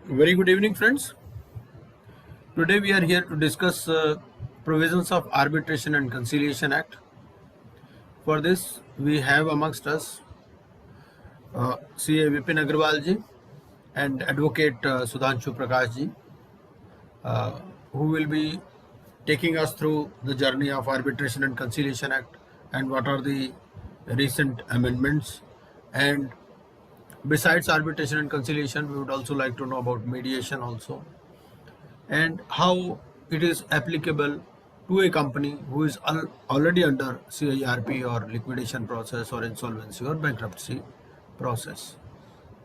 Very good evening, friends. Today we are here to discuss provisions of Arbitration and Conciliation Act. For this, we have amongst us CA Vipin Agarwal ji and Advocate Sudhanshu Prakash ji, who will be taking us through the journey of Arbitration and Conciliation Act and what are the recent amendments. And besides arbitration and conciliation, we would also like to know about mediation also, and how it is applicable to a company who is already under CIRP or liquidation process or insolvency or bankruptcy process.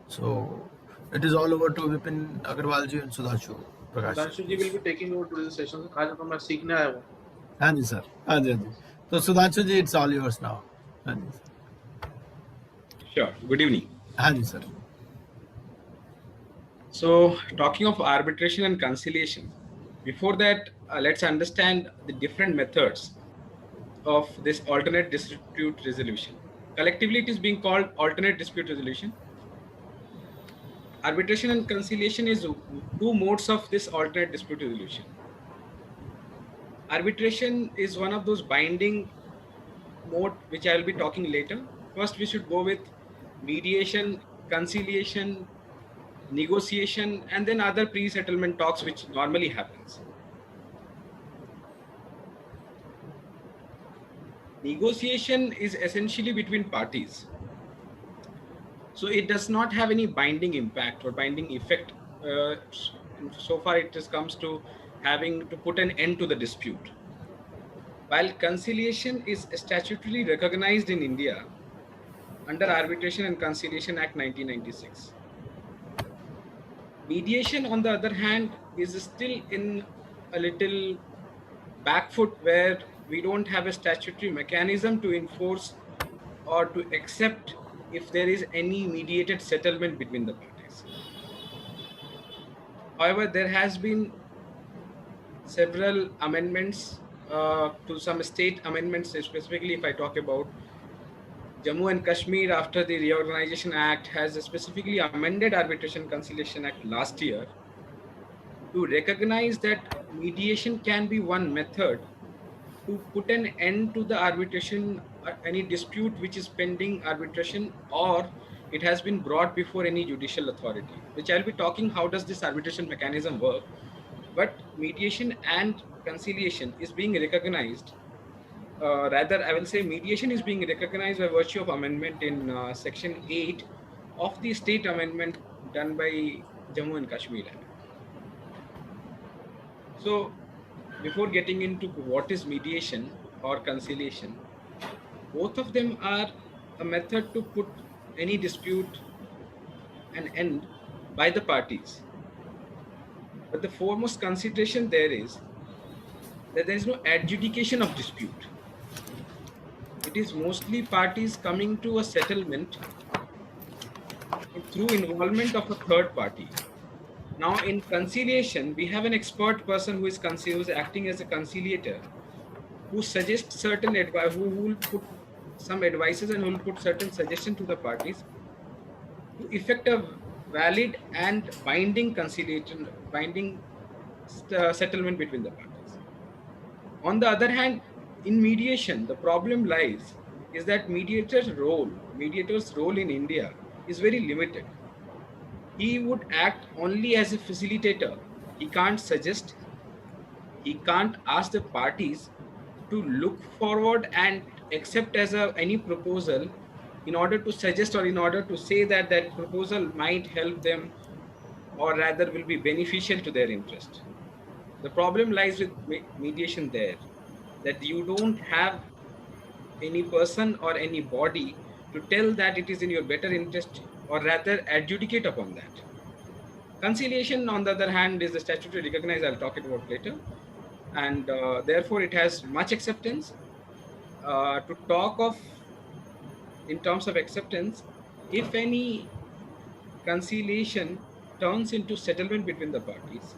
So it is all over to Vipin Agarwal ji and Sudhanshu Prakash Danshu ji will be taking over today's session. So खास तो मैं सीखने आया हूँ. हाँ जी sir, हाँ जी हाँ जी. तो सुधांशु जी, इट्स ऑल योर्स नाउ. हाँ जी सर. Sure. Good evening. हाँ जी sir. So, talking of arbitration and conciliation, before that, let's understand the different methods of this alternate dispute resolution. Collectively, it is being called alternate dispute resolution. Arbitration and conciliation is two modes of this alternate dispute resolution. Arbitration is one of those binding mode which I will be talking later. First, we should go with mediation, conciliation, negotiation, and then other pre-settlement talks which normally happens. Negotiation is essentially between parties. So it does not have any binding impact or binding effect. So far it just comes to having to put an end to the dispute. While conciliation is statutorily recognized in India under Arbitration and Conciliation Act 1996. Mediation, on the other hand, is still in a little back foot where we don't have a statutory mechanism to enforce or to accept if there is any mediated settlement between the parties. However, there has been several amendments to some state amendments, specifically if I talk about Jammu and Kashmir after the Reorganization Act has specifically amended Arbitration Conciliation Act last year to recognize that mediation can be one method to put an end to the arbitration, any dispute which is pending arbitration or it has been brought before any judicial authority, which I'll be talking how does this arbitration mechanism work. But mediation and conciliation is being recognized. Rather, I will say mediation is being recognized by virtue of amendment in Section 8 of the state amendment done by Jammu and Kashmir. So, before getting into what is mediation or conciliation, both of them are a method to put any dispute an end by the parties. But the foremost consideration there is that there is no adjudication of dispute. It is mostly parties coming to a settlement through involvement of a third party. Now, in conciliation, we have an expert person who is acting as a conciliator, who suggests certain advice, who will put some advices and who will put certain suggestions to the parties to effect a valid and binding conciliation, binding settlement between the parties. On the other hand, in mediation, the problem lies is that mediator's role in India is very limited. He would act only as a facilitator. He can't suggest, he can't ask the parties to look forward and accept as any proposal in order to suggest or in order to say that that proposal might help them or rather will be beneficial to their interest. The problem lies with mediation there, that you don't have any person or any body to tell that it is in your better interest or rather adjudicate upon that. Conciliation, on the other hand, is the statutory recognized. I'll talk about later. And therefore, it has much acceptance. To talk of, in terms of acceptance, if any conciliation turns into settlement between the parties,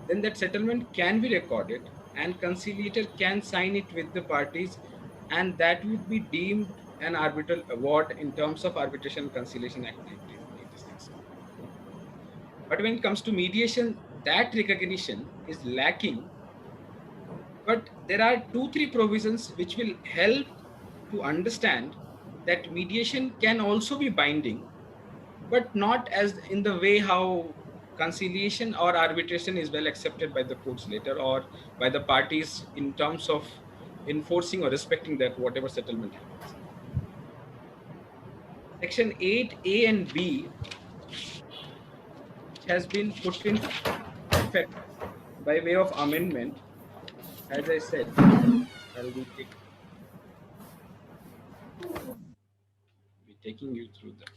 then that settlement can be recorded and conciliator can sign it with the parties, and that would be deemed an arbitral award in terms of Arbitration Conciliation Act 1986. But when it comes to mediation, that recognition is lacking. But there are 2-3 provisions which will help to understand that mediation can also be binding, but not as in the way how conciliation or arbitration is well accepted by the courts later or by the parties in terms of enforcing or respecting that whatever settlement happens. Section 8A and B, which has been put in effect by way of amendment, as I said, I'll be taking you through that.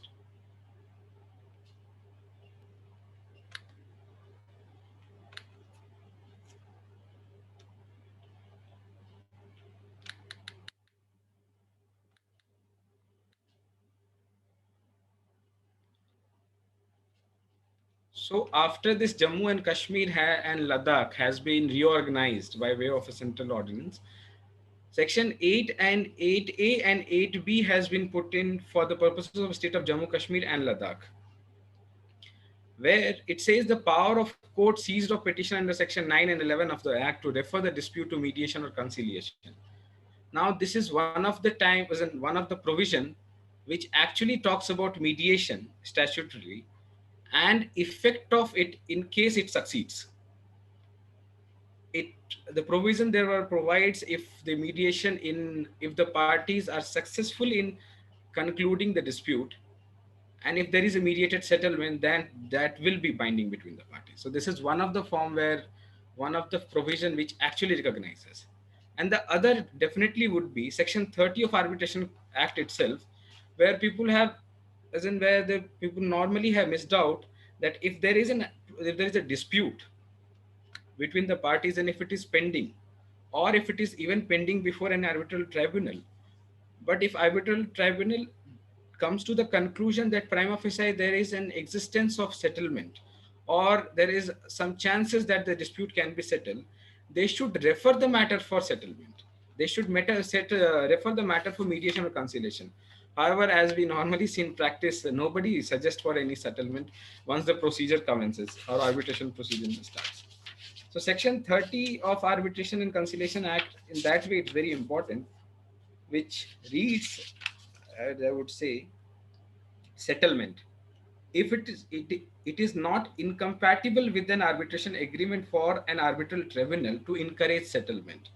So after this, Jammu and Kashmir and Ladakh has been reorganized by way of a central ordinance. Section 8 and 8A and 8B has been put in for the purposes of the state of Jammu, Kashmir and Ladakh, where it says the power of court seized of petition under section 9 and 11 of the Act to refer the dispute to mediation or conciliation. Now, this is one of the provision which actually talks about mediation statutorily and effect of it in case it succeeds. The provision there provides if the mediation if the parties are successful in concluding the dispute, and if there is a mediated settlement, then that will be binding between the parties. So this is one of the one of the provision which actually recognizes. And the other definitely would be section 30 of Arbitration Act itself, where people have, as in where the people normally have missed out that if there is a dispute between the parties and if it is pending, or if it is even pending before an arbitral tribunal, but if arbitral tribunal comes to the conclusion that prima facie there is an existence of settlement or there is some chances that the dispute can be settled, they should refer the matter for settlement. They should refer the matter for mediation or conciliation. However, as we normally see in practice, nobody suggests for any settlement once the procedure commences or arbitration procedure starts. So section 30 of Arbitration and Conciliation Act, in that way, it's very important, which reads, I would say, settlement. If it is not incompatible with an arbitration agreement for an arbitral tribunal to encourage settlement.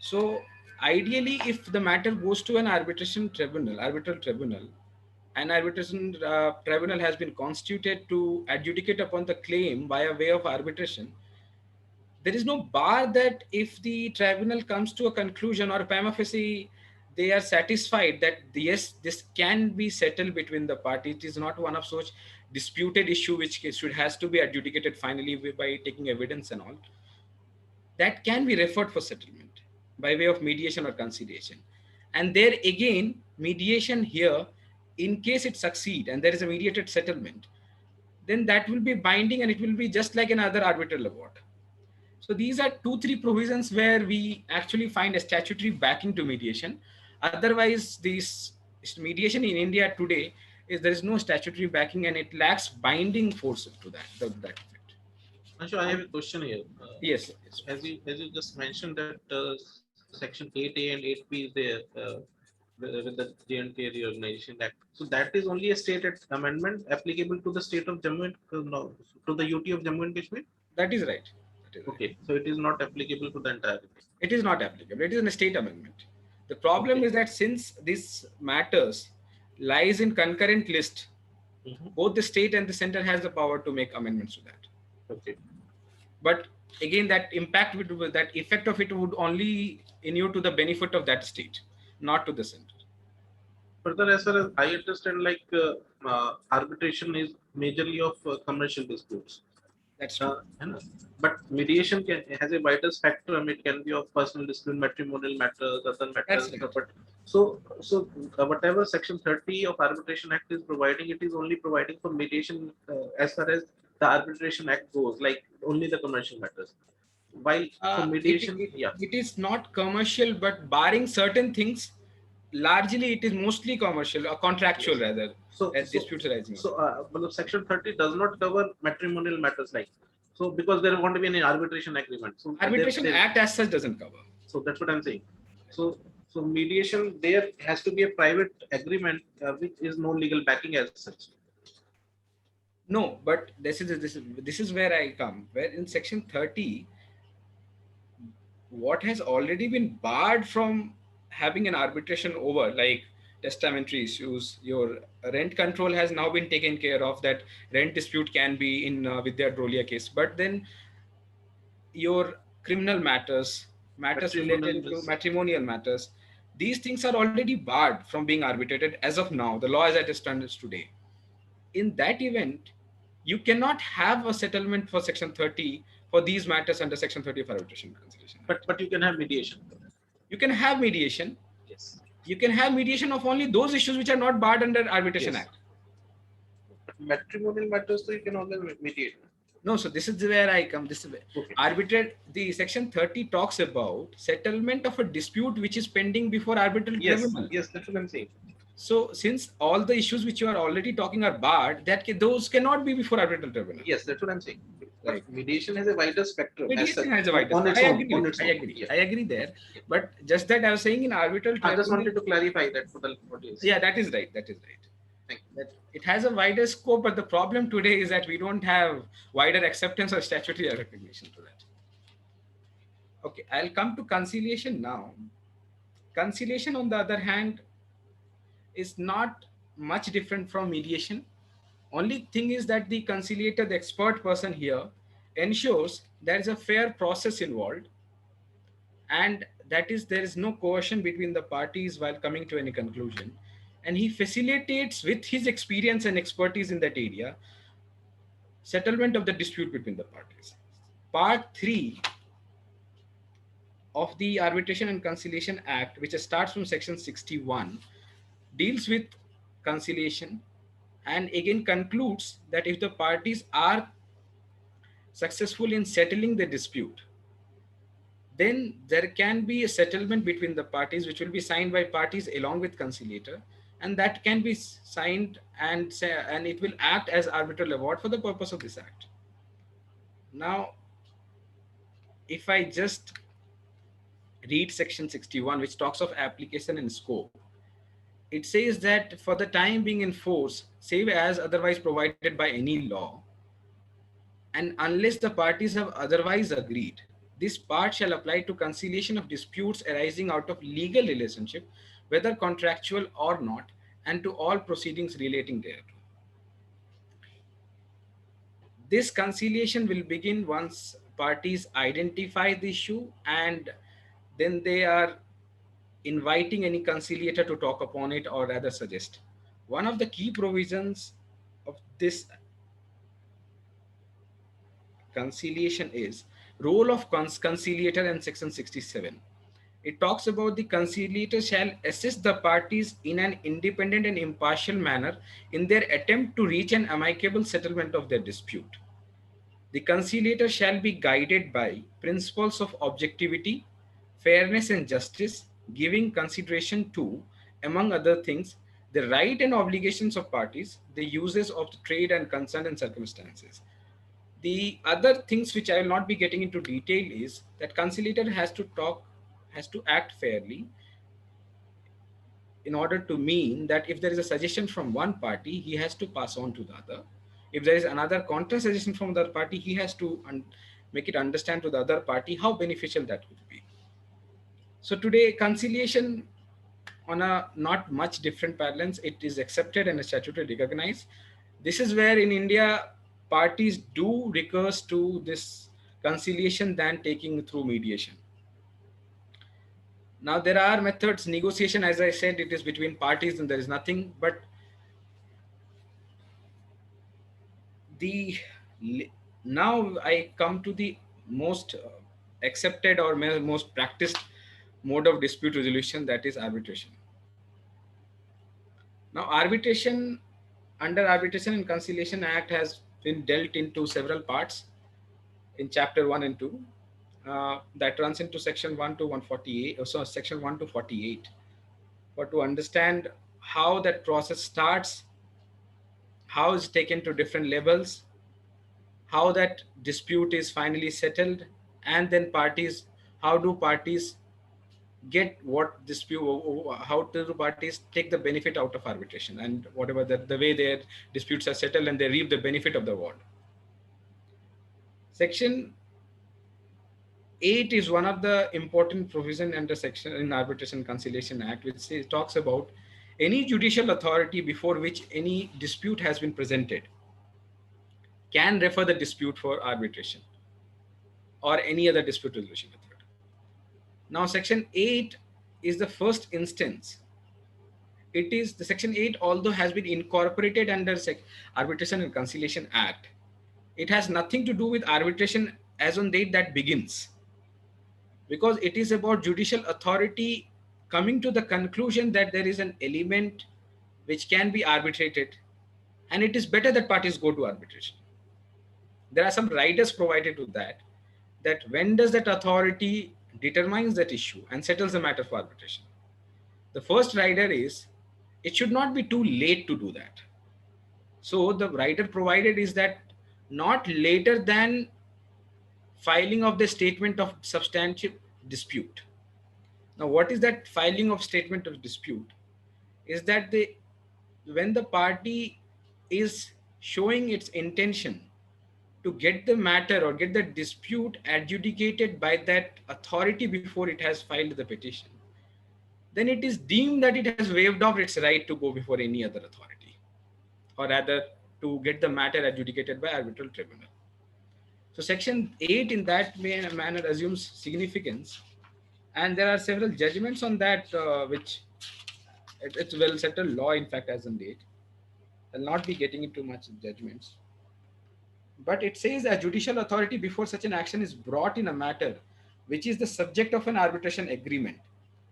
So ideally, if the matter goes to an arbitral tribunal, an arbitration tribunal has been constituted to adjudicate upon the claim by a way of arbitration, there is no bar that if the tribunal comes to a conclusion or prima facie they are satisfied that yes, this can be settled between the parties. It is not one of such disputed issue which has to be adjudicated finally by taking evidence and all. That can be referred for settlement by way of mediation or conciliation. And there again, mediation here, in case it succeed and there is a mediated settlement, then that will be binding and it will be just like another arbitral award. So these are 2-3 provisions where we actually find a statutory backing to mediation. Otherwise, this mediation in India today there is no statutory backing and it lacks binding force to that effect. Anshu, I have a question here. Yes. As you just mentioned that section 8A and 8B is there with the J&K Reorganization Act. So that is only a state amendment applicable to the state of Jammu and to the UT of Jammu and Kashmir? That is right. Okay, so it is not applicable to the entire. It is not applicable. It is a state amendment. The problem is that since this matters lies in concurrent list, both the state and the center has the power to make amendments to that. Okay. But again, that effect of it would only inure to the benefit of that state, not to the center. Further, as far as I understand, like arbitration is majorly of commercial disputes. That's true. But mediation has a wider spectrum. It can be of personal dispute, matrimonial matters, other matters. Right. So whatever section 30 of Arbitration Act is providing, it is only providing for mediation as far as the Arbitration Act goes, like only the commercial matters. While for mediation, it is not commercial, but barring certain things, largely it is mostly commercial or contractual Yes. rather, So, as disputes arising. well, section 30 does not cover matrimonial matters like, so because there won't be any arbitration agreement. So Arbitration Act as such doesn't cover. so that's what I'm saying. So mediation there has to be a private agreement which is no legal backing as such. No, but this is where I come. Where in section 30, what has already been barred from having an arbitration over, like testamentary issues, your rent control has now been taken care of. That rent dispute can be in Vidya Drolia case, but then your criminal matters, matters related to matrimonial matters, these things are already barred from being arbitrated as of now. The law as it stands today. In that event, you cannot have a settlement for section 30 for these matters under section 30 of arbitration conciliation. But you can have mediation. You can have mediation. Yes. You can have mediation of only those issues which are not barred under Arbitration Yes. Act. But matrimonial matters, so you can always mediate. No, so this is where I come. This is where Okay. the section 30 talks about settlement of a dispute which is pending before arbitral Yes. tribunal. Yes, that's what I'm saying. So since all the issues which you are already talking are barred, those cannot be before arbitral tribunal. Yes, that's what I'm saying. Right. But mediation has a wider spectrum. Mediation has a wider. On its I own. agree. On its I own. agree. Yeah. I agree there. But just that I was saying in arbitral I just tribunal. wanted to clarify that for the audience. Yeah, that is right. That is right. Thank you. That it has a wider scope, but the problem today is that we don't have wider acceptance or statutory recognition to that. Okay, I'll come to conciliation now. Conciliation, on the other hand, is not much different from mediation. Only thing is that the conciliator, the expert person here, ensures there is a fair process involved, and that is there is no coercion between the parties while coming to any conclusion, and he facilitates with his experience and expertise in that area settlement of the dispute between the parties. Part 3 of the Arbitration and Conciliation Act, which starts from section 61, deals with conciliation and again concludes that if the parties are successful in settling the dispute, then there can be a settlement between the parties which will be signed by parties along with conciliator, and that can be signed and it will act as arbitral award for the purpose of this act. Now, if I just read section 61, which talks of application and scope, it says that for the time being in force, save as otherwise provided by any law, and unless the parties have otherwise agreed, this part shall apply to conciliation of disputes arising out of legal relationship, whether contractual or not, and to all proceedings relating thereto. This conciliation will begin once parties identify the issue and then they are inviting any conciliator to talk upon it or rather suggest. One of the key provisions of this conciliation is role of conciliator in section 67. It talks about the conciliator shall assist the parties in an independent and impartial manner in their attempt to reach an amicable settlement of their dispute. The conciliator shall be guided by principles of objectivity, fairness and justice, giving consideration to, among other things, the right and obligations of parties, the uses of the trade and concern and circumstances. The other things which I will not be getting into detail is that conciliator has to act fairly in order to mean that if there is a suggestion from one party, he has to pass on to the other. If there is another counter suggestion from the other party, he has to make it understand to the other party how beneficial that would be. So today, conciliation on a not much different parlance, it is accepted and statutorily recognized. This is where in India, parties do recurse to this conciliation than taking through mediation. Now there are methods, negotiation, as I said, it is between parties and there is nothing, but now I come to the most accepted or most practiced mode of dispute resolution, that is arbitration. Now arbitration under Arbitration and Conciliation Act has been dealt into several parts in chapter 1 and 2 that runs into section 1 to 148, so section 1 to 48. or to understand how that process starts, how it's taken to different levels, how that dispute is finally settled, and then parties, how do parties get what dispute, how do the parties take the benefit out of arbitration, and whatever the way their disputes are settled and they reap the benefit of the award. Section 8 is one of the important provision under section in Arbitration Conciliation Act, which talks about any judicial authority before which any dispute has been presented can refer the dispute for arbitration or any other dispute resolution method. Now, Section 8 is the first instance. It is the Section 8, although has been incorporated under Arbitration and Conciliation Act, it has nothing to do with arbitration as on date that begins, because it is about judicial authority coming to the conclusion that there is an element which can be arbitrated, and it is better that parties go to arbitration. There are some riders provided to that when does that authority determines that issue and settles the matter for arbitration. The first rider is it should not be too late to do that. So the rider provided is that not later than filing of the statement of substantive dispute. Now, what is that filing of statement of dispute? Is that when the party is showing its intention to get the matter or get the dispute adjudicated by that authority before it has filed the petition, then it is deemed that it has waived off its right to go before any other authority, or rather to get the matter adjudicated by arbitral tribunal. So Section 8 in that manner assumes significance, and there are several judgments on that, which it's well settled law, in fact, as on date. I'll not be getting into much judgments. But it says a judicial authority before such an action is brought in a matter which is the subject of an arbitration agreement.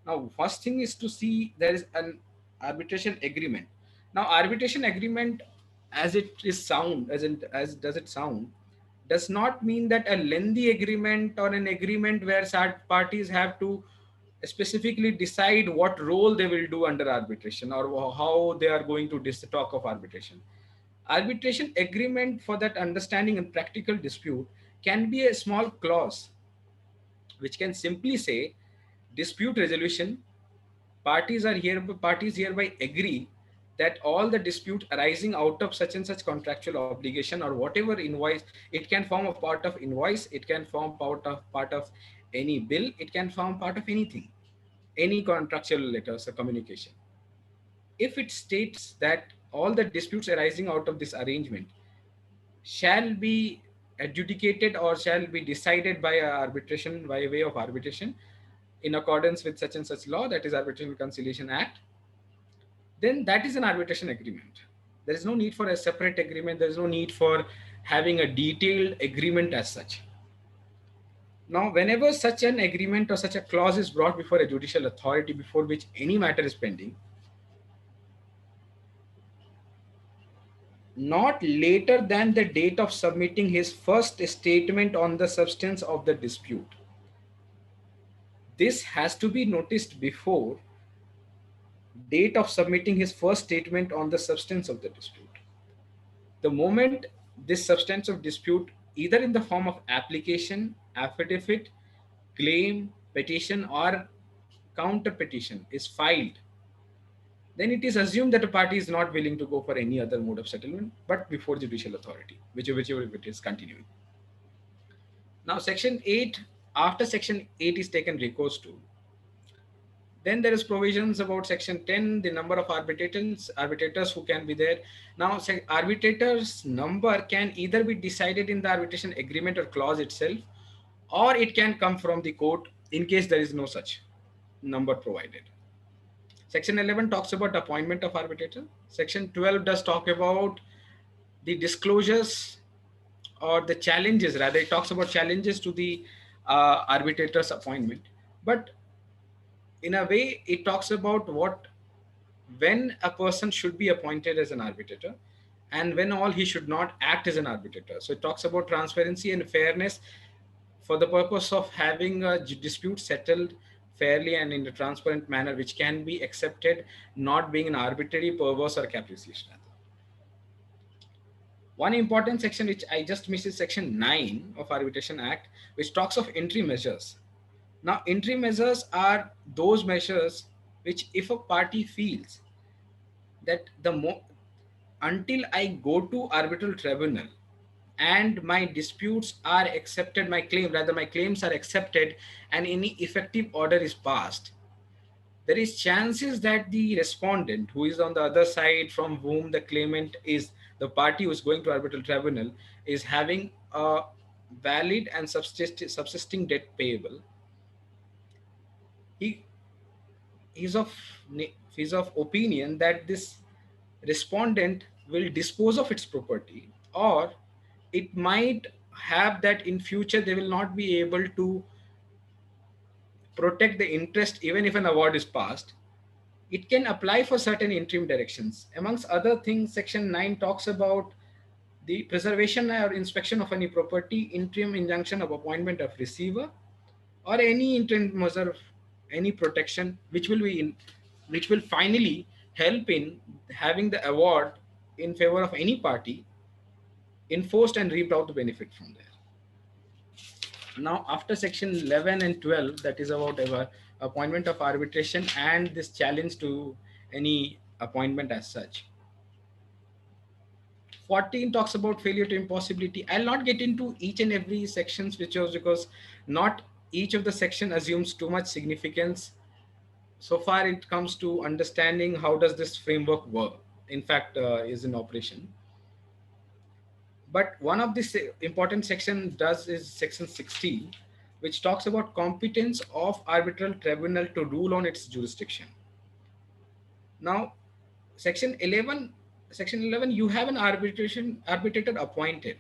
Now, first thing is to see there is an arbitration agreement. Now, arbitration agreement, as it is sound, as does it sound, does not mean that a lengthy agreement or an agreement where parties have to specifically decide what role they will do under arbitration or how they are going to talk of arbitration. Arbitration agreement, for that understanding and practical dispute, can be a small clause which can simply say dispute resolution, parties hereby agree that all the dispute arising out of such and such contractual obligation or whatever invoice, it can form a part of invoice, it can form part of any bill, it can form part of anything, any contractual letters or communication. If it states that all the disputes arising out of this arrangement shall be adjudicated or shall be decided by arbitration, by way of arbitration, in accordance with such and such law, that is Arbitration and Conciliation Act, then that is an arbitration agreement. There is no need for a separate agreement. There is no need for having a detailed agreement as such. Now, whenever such an agreement or such a clause is brought before a judicial authority before which any matter is pending, not later than the date of submitting his first statement on the substance of the dispute. This has to be noticed before date of submitting his first statement on the substance of the dispute. The moment this substance of dispute, either in the form of application, affidavit, claim, petition, or counter petition, is filed, then it is assumed that a party is not willing to go for any other mode of settlement, but before judicial authority, whichever it is continuing. Now, Section 8, after Section 8 is taken recourse to, then there is provisions about Section 10, the number of arbitrators who can be there. Now, arbitrators' number can either be decided in the arbitration agreement or clause itself, or it can come from the court in case there is no such number provided. Section 11 talks about appointment of arbitrator. Section 12 does talk about the disclosures or the challenges, rather it talks about challenges to the arbitrator's appointment. But in a way, it talks about when a person should be appointed as an arbitrator and when all he should not act as an arbitrator. So it talks about transparency and fairness for the purpose of having a dispute settled fairly and in a transparent manner, which can be accepted, not being an arbitrary, perverse, or capricious. One important section which I just missed is section 9 of Arbitration Act, which talks of entry measures. Now, entry measures are those measures which, if a party feels that until I go to arbitral tribunal and my disputes are accepted, my claims are accepted, and any effective order is passed, there is chances that the respondent, who is on the other side from whom the claimant is, the party who is going to arbitral tribunal, is having a valid and subsisting debt payable. He is of is of opinion that this respondent will dispose of its property, or it might have that in future they will not be able to protect the interest even if an award is passed. It can apply for certain interim directions. Amongst other things, section 9 talks about the preservation or inspection of any property, interim injunction of appointment of receiver, or any interim measure of any protection which will finally help in having the award in favor of any party enforced and reaped out the benefit from there. Now, after section 11 and 12, that is about appointment of arbitration and this challenge to any appointment as such. 14 talks about failure to impossibility. I'll not get into each and every sections which was because not each of the section assumes too much significance. So far it comes to understanding how does this framework work, in fact is in operation. But one of this important section does is section 16, which talks about competence of arbitral tribunal to rule on its jurisdiction. Now, section 11, you have an arbitrator appointed.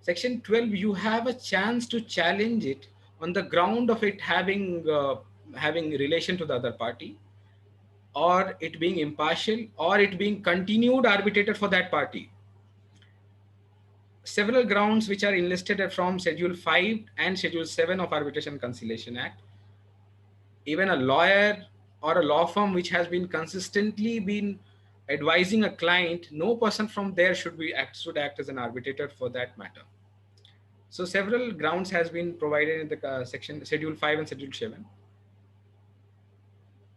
Section 12, you have a chance to challenge it on the ground of it having relation to the other party, or it being impartial, or it being continued arbitrator for that party. Several grounds which are enlisted from Schedule 5 and Schedule 7 of Arbitration Conciliation Act. Even a lawyer or a law firm which has been consistently been advising a client, no person from there should act as an arbitrator for that matter. So several grounds has been provided in the section Schedule 5 and Schedule 7.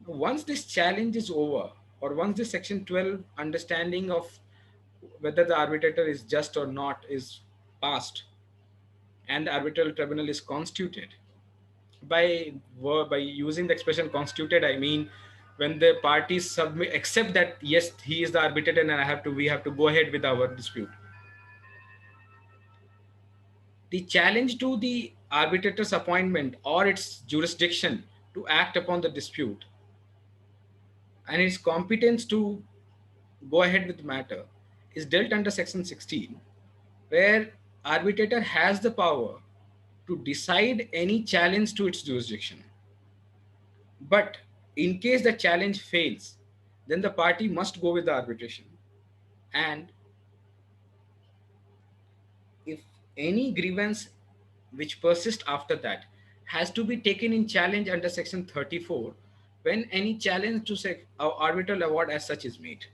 Once this challenge is over, or once this section 12 understanding of whether the arbitrator is just or not is passed, and the arbitral tribunal is constituted, by using the expression constituted, I mean when the parties accept that yes, he is the arbitrator and we have to go ahead with our dispute. The challenge to the arbitrator's appointment or its jurisdiction to act upon the dispute and its competence to go ahead with the matter is dealt under section 16, where arbitrator has the power to decide any challenge to its jurisdiction. But in case the challenge fails, then the party must go with the arbitration. And if any grievance which persists after that has to be taken in challenge under section 34 when any challenge to arbitral award as such is made.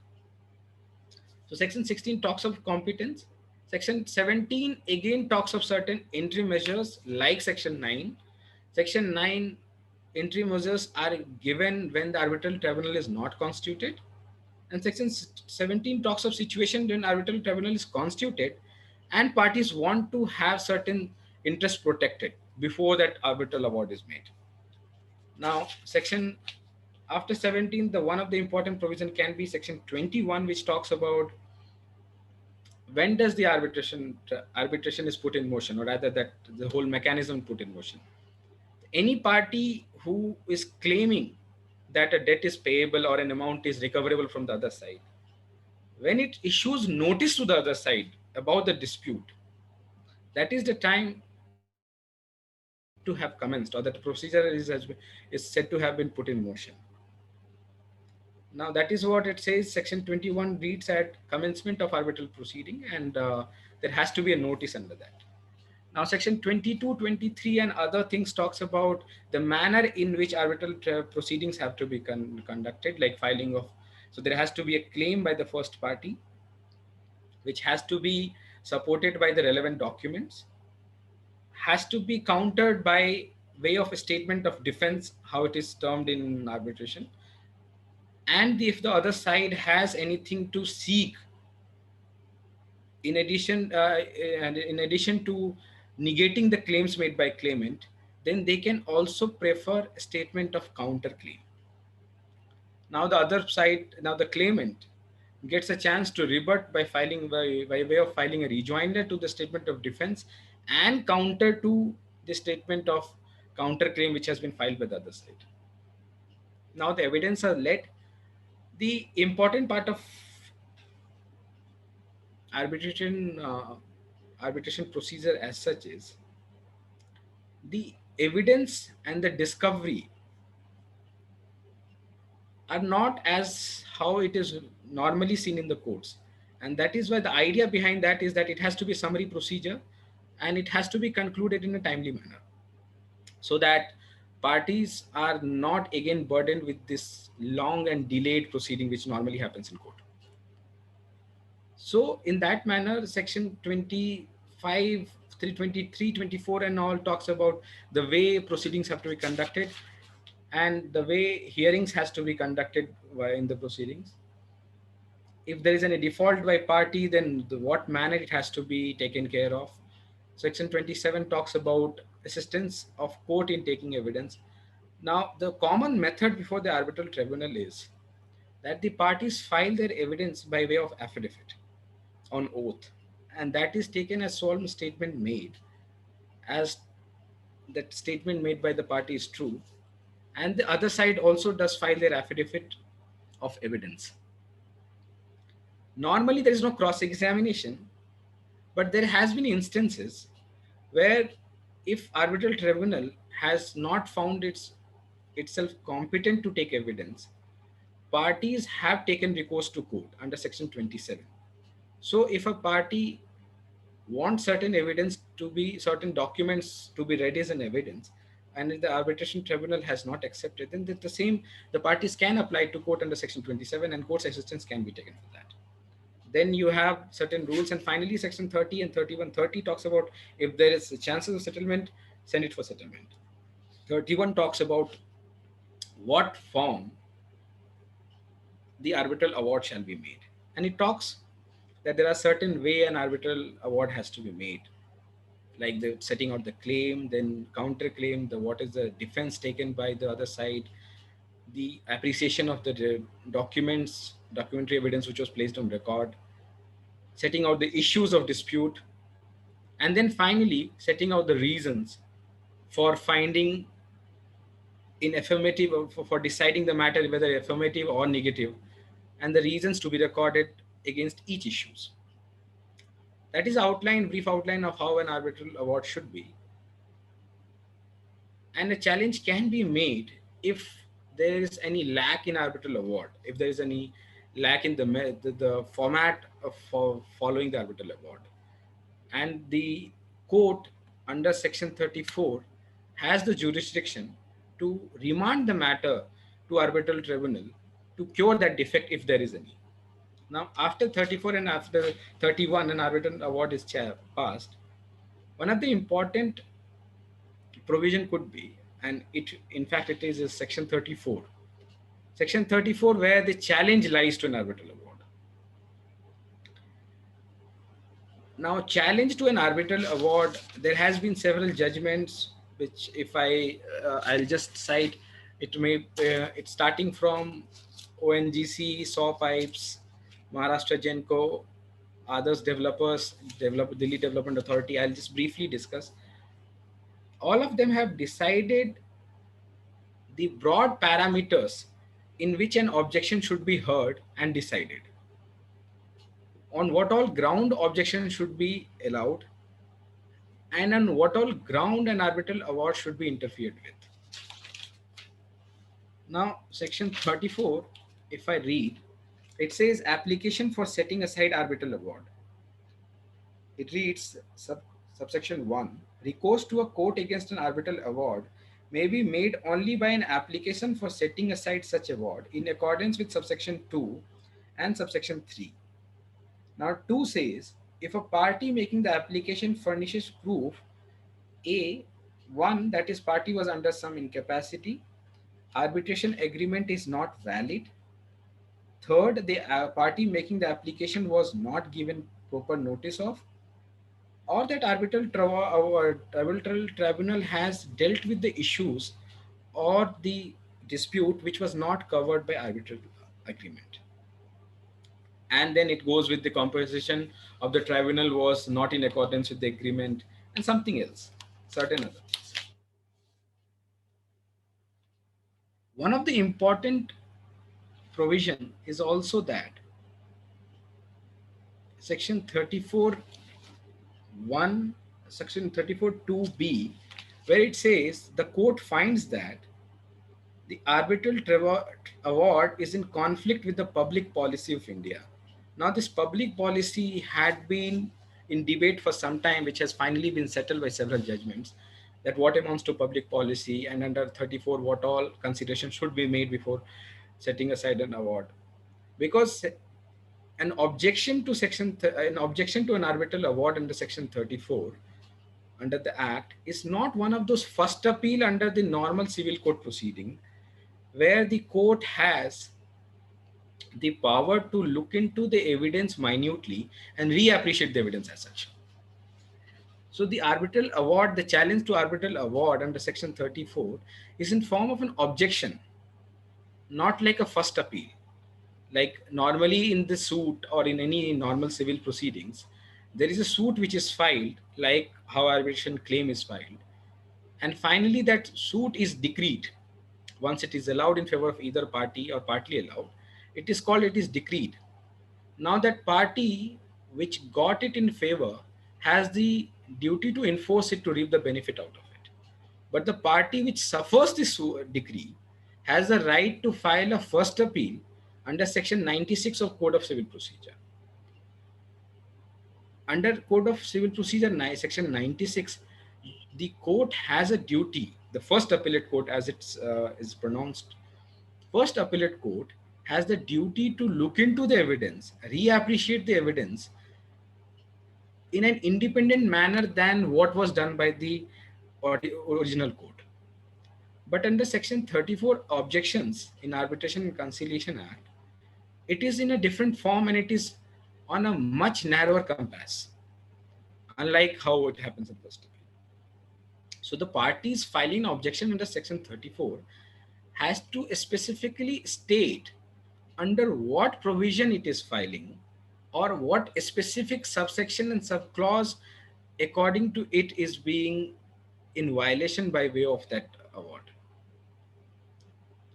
So section 16 talks of competence. Section 17 again talks of certain entry measures like section 9. Section 9 entry measures are given when the arbitral tribunal is not constituted. And section 17 talks of situation when arbitral tribunal is constituted and parties want to have certain interests protected before that arbitral award is made. Now, after 17, one of the important provision can be section 21, which talks about when does the arbitration is put in motion, or rather that the whole mechanism put in motion. Any party who is claiming that a debt is payable or an amount is recoverable from the other side, when it issues notice to the other side about the dispute, that is the time to have commenced, or that the procedure is said to have been put in motion. Now that is what it says. Section 21 reads at commencement of arbitral proceeding, and there has to be a notice under that. Now, section 22, 23 and other things talks about the manner in which arbitral proceedings have to be conducted, like filing of, so there has to be a claim by the first party, which has to be supported by the relevant documents, has to be countered by way of a statement of defense, how it is termed in arbitration. And if the other side has anything to seek in addition to negating the claims made by claimant, then they can also prefer a statement of counterclaim. Now the other side, now the claimant gets a chance to rebut by filing by way of filing a rejoinder to the statement of defense and counter to the statement of counterclaim which has been filed by the other side. Now the evidence are led. The important part of arbitration arbitration procedure as such is the evidence and the discovery are not as how it is normally seen in the courts, and that is why the idea behind that is that it has to be summary procedure and it has to be concluded in a timely manner, so that parties are not again burdened with this long and delayed proceeding which normally happens in court. So in that manner, section 25, 323, 24 and all talks about the way proceedings have to be conducted and the way hearings has to be conducted in the proceedings. If there is any default by party, then what manner it has to be taken care of. Section 27 talks about assistance of court in taking evidence. Now, the common method before the arbitral tribunal is that the parties file their evidence by way of affidavit on oath, and that is taken as solemn statement made, as that statement made by the party is true, and the other side also does file their affidavit of evidence. Normally there is no cross examination, but there has been instances where if arbitral tribunal has not found itself competent to take evidence, parties have taken recourse to court under section 27. So if a party wants certain evidence to be, certain documents to be read as an evidence, and if the arbitration tribunal has not accepted, then the parties can apply to court under section 27 and court's assistance can be taken for that. Then you have certain rules, and finally section 30 and 31. 30 talks about if there is chances of settlement, send it for settlement. 31 talks about what form the arbitral award shall be made, and it talks that there are certain way an arbitral award has to be made, like the setting out the claim, then counterclaim, the what is the defense taken by the other side, the appreciation of the documents, documentary evidence which was placed on record, setting out the issues of dispute, and then finally setting out the reasons for finding in affirmative, for deciding the matter whether affirmative or negative, and the reasons to be recorded against each issues. That is outline, brief outline of how an arbitral award should be. And a challenge can be made if there is any lack in arbitral award, if there is any lack in the format of for following the arbitral award. And the court under section 34 has the jurisdiction to remand the matter to arbitral tribunal to cure that defect if there is any. Now, after 34 and after 31, an arbitral award is passed. One of the important provision could be, and it in fact it is section 34. Section 34, where the challenge lies to an arbitral award. Now, challenge to an arbitral award, there has been several judgments, which if I'll just cite, it may, it's starting from ONGC, SAW Pipes, Maharashtra Genco, others developers, Delhi Development Authority. I'll just briefly discuss. All of them have decided the broad parameters in which an objection should be heard and decided. On what all ground objection should be allowed, and on what all ground an arbitral award should be interfered with. Now, section 34, if I read, it says application for setting aside arbitral award. It reads subsection 1, recourse to a court against an arbitral award may be made only by an application for setting aside such award in accordance with subsection 2 and subsection 3. Now, 2 says if a party making the application furnishes proof A, one, that is party was under some incapacity, arbitration agreement is not valid. Third, the party making the application was not given proper notice of, or that arbitral tribunal has dealt with the issues or the dispute which was not covered by arbitral agreement. And then it goes with the composition of the tribunal was not in accordance with the agreement and something else, certain other things. One of the important provision is also that section 34 1 section 34 2b, where it says the court finds that the arbitral award is in conflict with the public policy of India. Now, this public policy had been in debate for some time, which has finally been settled by several judgments, that what amounts to public policy, and under 34 what all considerations should be made before setting aside an award. Because an objection to an arbitral award under section 34 under the act is not one of those first appeal under the normal civil court proceeding, where the court has the power to look into the evidence minutely and reappreciate the evidence as such. So the arbitral award, the challenge to arbitral award under section 34 is in form of an objection, not like a first appeal. Like normally in the suit or in any normal civil proceedings, there is a suit which is filed, like how arbitration claim is filed. And finally that suit is decreed. Once it is allowed in favor of either party or partly allowed, it is decreed. Now that party which got it in favor has the duty to enforce it to reap the benefit out of it. But the party which suffers this decree has the right to file a first appeal under section 96 of Code of Civil Procedure. Under Code of Civil Procedure section 96, the court has a duty, the first appellate court as it's is pronounced, first appellate court has the duty to look into the evidence, reappreciate the evidence in an independent manner than what was done by the original court. But under section 34 objections in Arbitration and Conciliation Act, it is in a different form and it is on a much narrower compass, unlike how it happens in first appeal. So the parties filing objection under section 34 has to specifically state under what provision it is filing or what specific subsection and subclause according to it is being in violation by way of that award.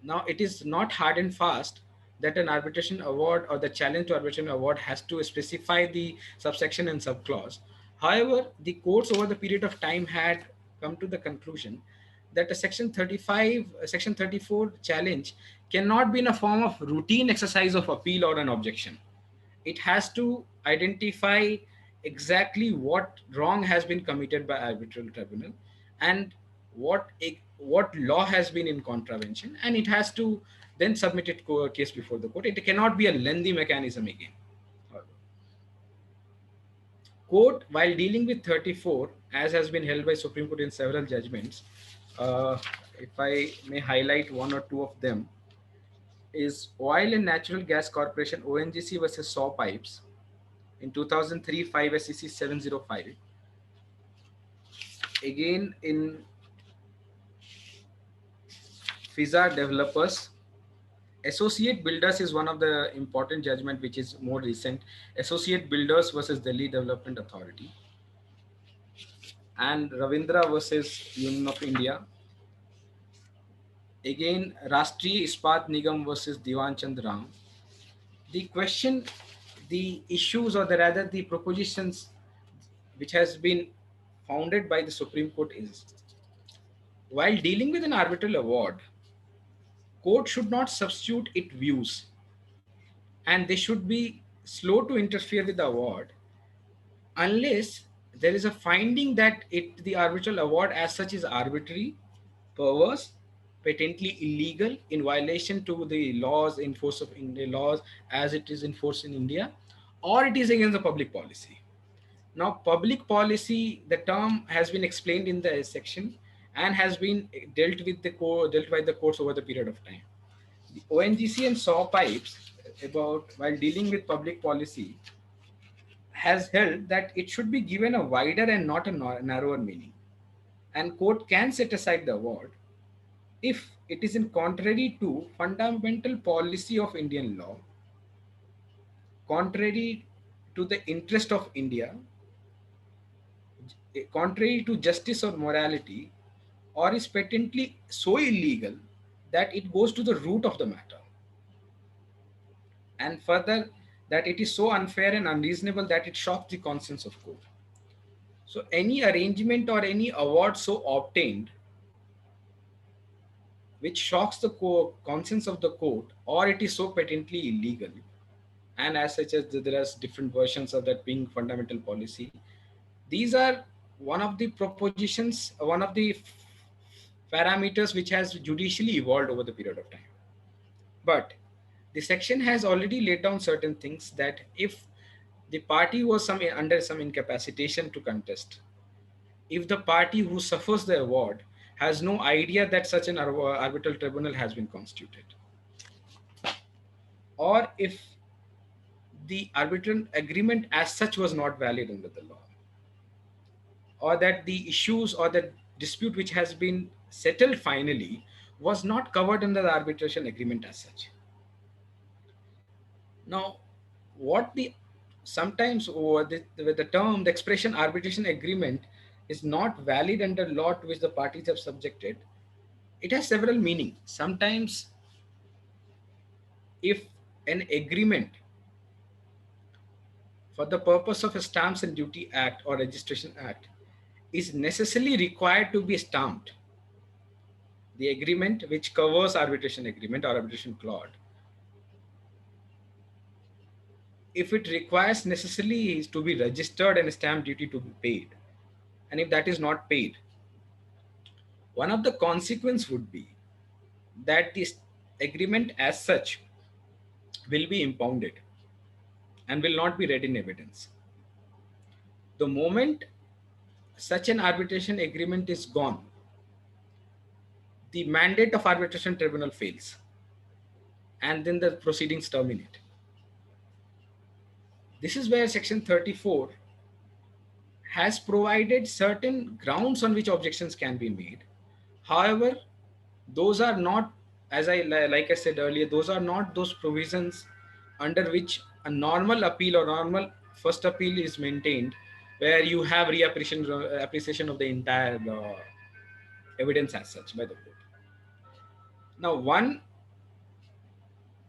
Now, it is not hard and fast that an arbitration award or the challenge to arbitration award has to specify the subsection and subclause. However, the courts over the period of time had come to the conclusion that a section 34 challenge cannot be in a form of routine exercise of appeal or an objection. It has to identify exactly what wrong has been committed by arbitral tribunal and what law has been in contravention, and it has to then submit it to a case before the court. It cannot be a lengthy mechanism again. Court, while dealing with 34, as has been held by Supreme Court in several judgments, if I may highlight one or two of them, is Oil and Natural Gas Corporation ONGC versus Saw Pipes in 2003, 5 SEC 705. Again in FISA Developers, Associate Builders is one of the important judgment which is more recent. Associate Builders versus Delhi Development Authority. And Ravindra versus Union of India. Again, Rashtriya Ispat Nigam versus Diwan Chand Ram. The question, the issues or rather the propositions which has been founded by the Supreme Court is, while dealing with an arbitral award, court should not substitute its views and they should be slow to interfere with the award unless there is a finding that the arbitral award as such is arbitrary, perverse, patently illegal, in violation to the laws in force of India laws as it is enforced in India, or it is against the public policy. Now, public policy, the term has been explained in the section and has been dealt by the courts over the period of time. The ONGC and SAW pipes, about while dealing with public policy, has held that it should be given a wider and not a narrower meaning, and court can set aside the award if it is in contrary to fundamental policy of Indian law, contrary to the interest of India, contrary to justice or morality, or is patently so illegal that it goes to the root of the matter, and further that it is so unfair and unreasonable that it shocks the conscience of court. So any arrangement or any award so obtained which shocks the conscience of the court, or it is so patently illegal, and as such as there are different versions of that being fundamental policy, these are one of the propositions, one of the parameters which has judicially evolved over the period of time. But the section has already laid down certain things, that if the party was under some incapacitation to contest, if the party who suffers the award has no idea that such an arbitral tribunal has been constituted, or if the arbitral agreement as such was not valid under the law, or that the issues or the dispute which has been settled finally was not covered under the arbitration agreement as such. Now, what the sometimes or the term, the expression arbitration agreement is not valid under law to which the parties have subjected, it has several meanings. Sometimes, if an agreement for the purpose of a Stamps and Duty Act or Registration Act is necessarily required to be stamped, the agreement which covers arbitration agreement or arbitration clause, if it requires necessarily to be registered and stamp duty to be paid, and if that is not paid, one of the consequence would be that this agreement as such will be impounded and will not be read in evidence. The moment such an arbitration agreement is gone, the mandate of arbitration tribunal fails, and then the proceedings terminate. This is where section 34 has provided certain grounds on which objections can be made. However, those are not, as like I said earlier, those are not those provisions under which a normal appeal or normal first appeal is maintained, where you have appreciation of the entire evidence as such by the court. Now, one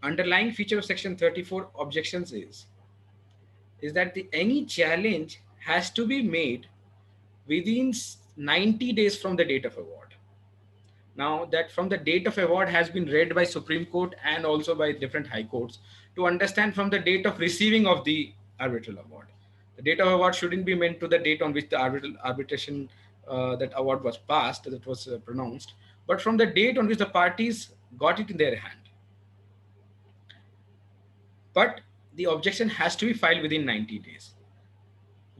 underlying feature of section 34 objections is that any challenge has to be made within 90 days from the date of award. Now, that from the date of award has been read by Supreme Court and also by different high courts to understand from the date of receiving of the arbitral award. The date of award shouldn't be meant to the date on which the arbitration that award was passed, that was pronounced, but from the date on which the parties got it in their hand. But the objection has to be filed within 90 days,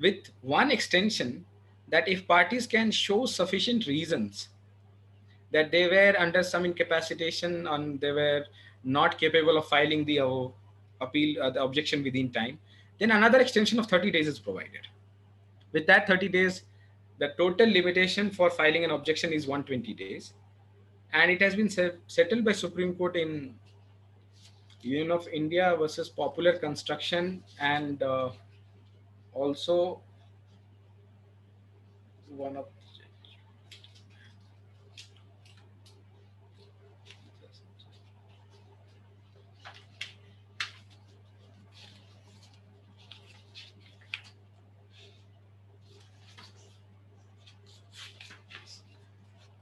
with one extension that if parties can show sufficient reasons that they were under some incapacitation and they were not capable of filing the appeal, the objection within time, then another extension of 30 days is provided. With that 30 days, the total limitation for filing an objection is 120 days. And it has been settled by Supreme Court in Union of India versus Popular Construction, and also one of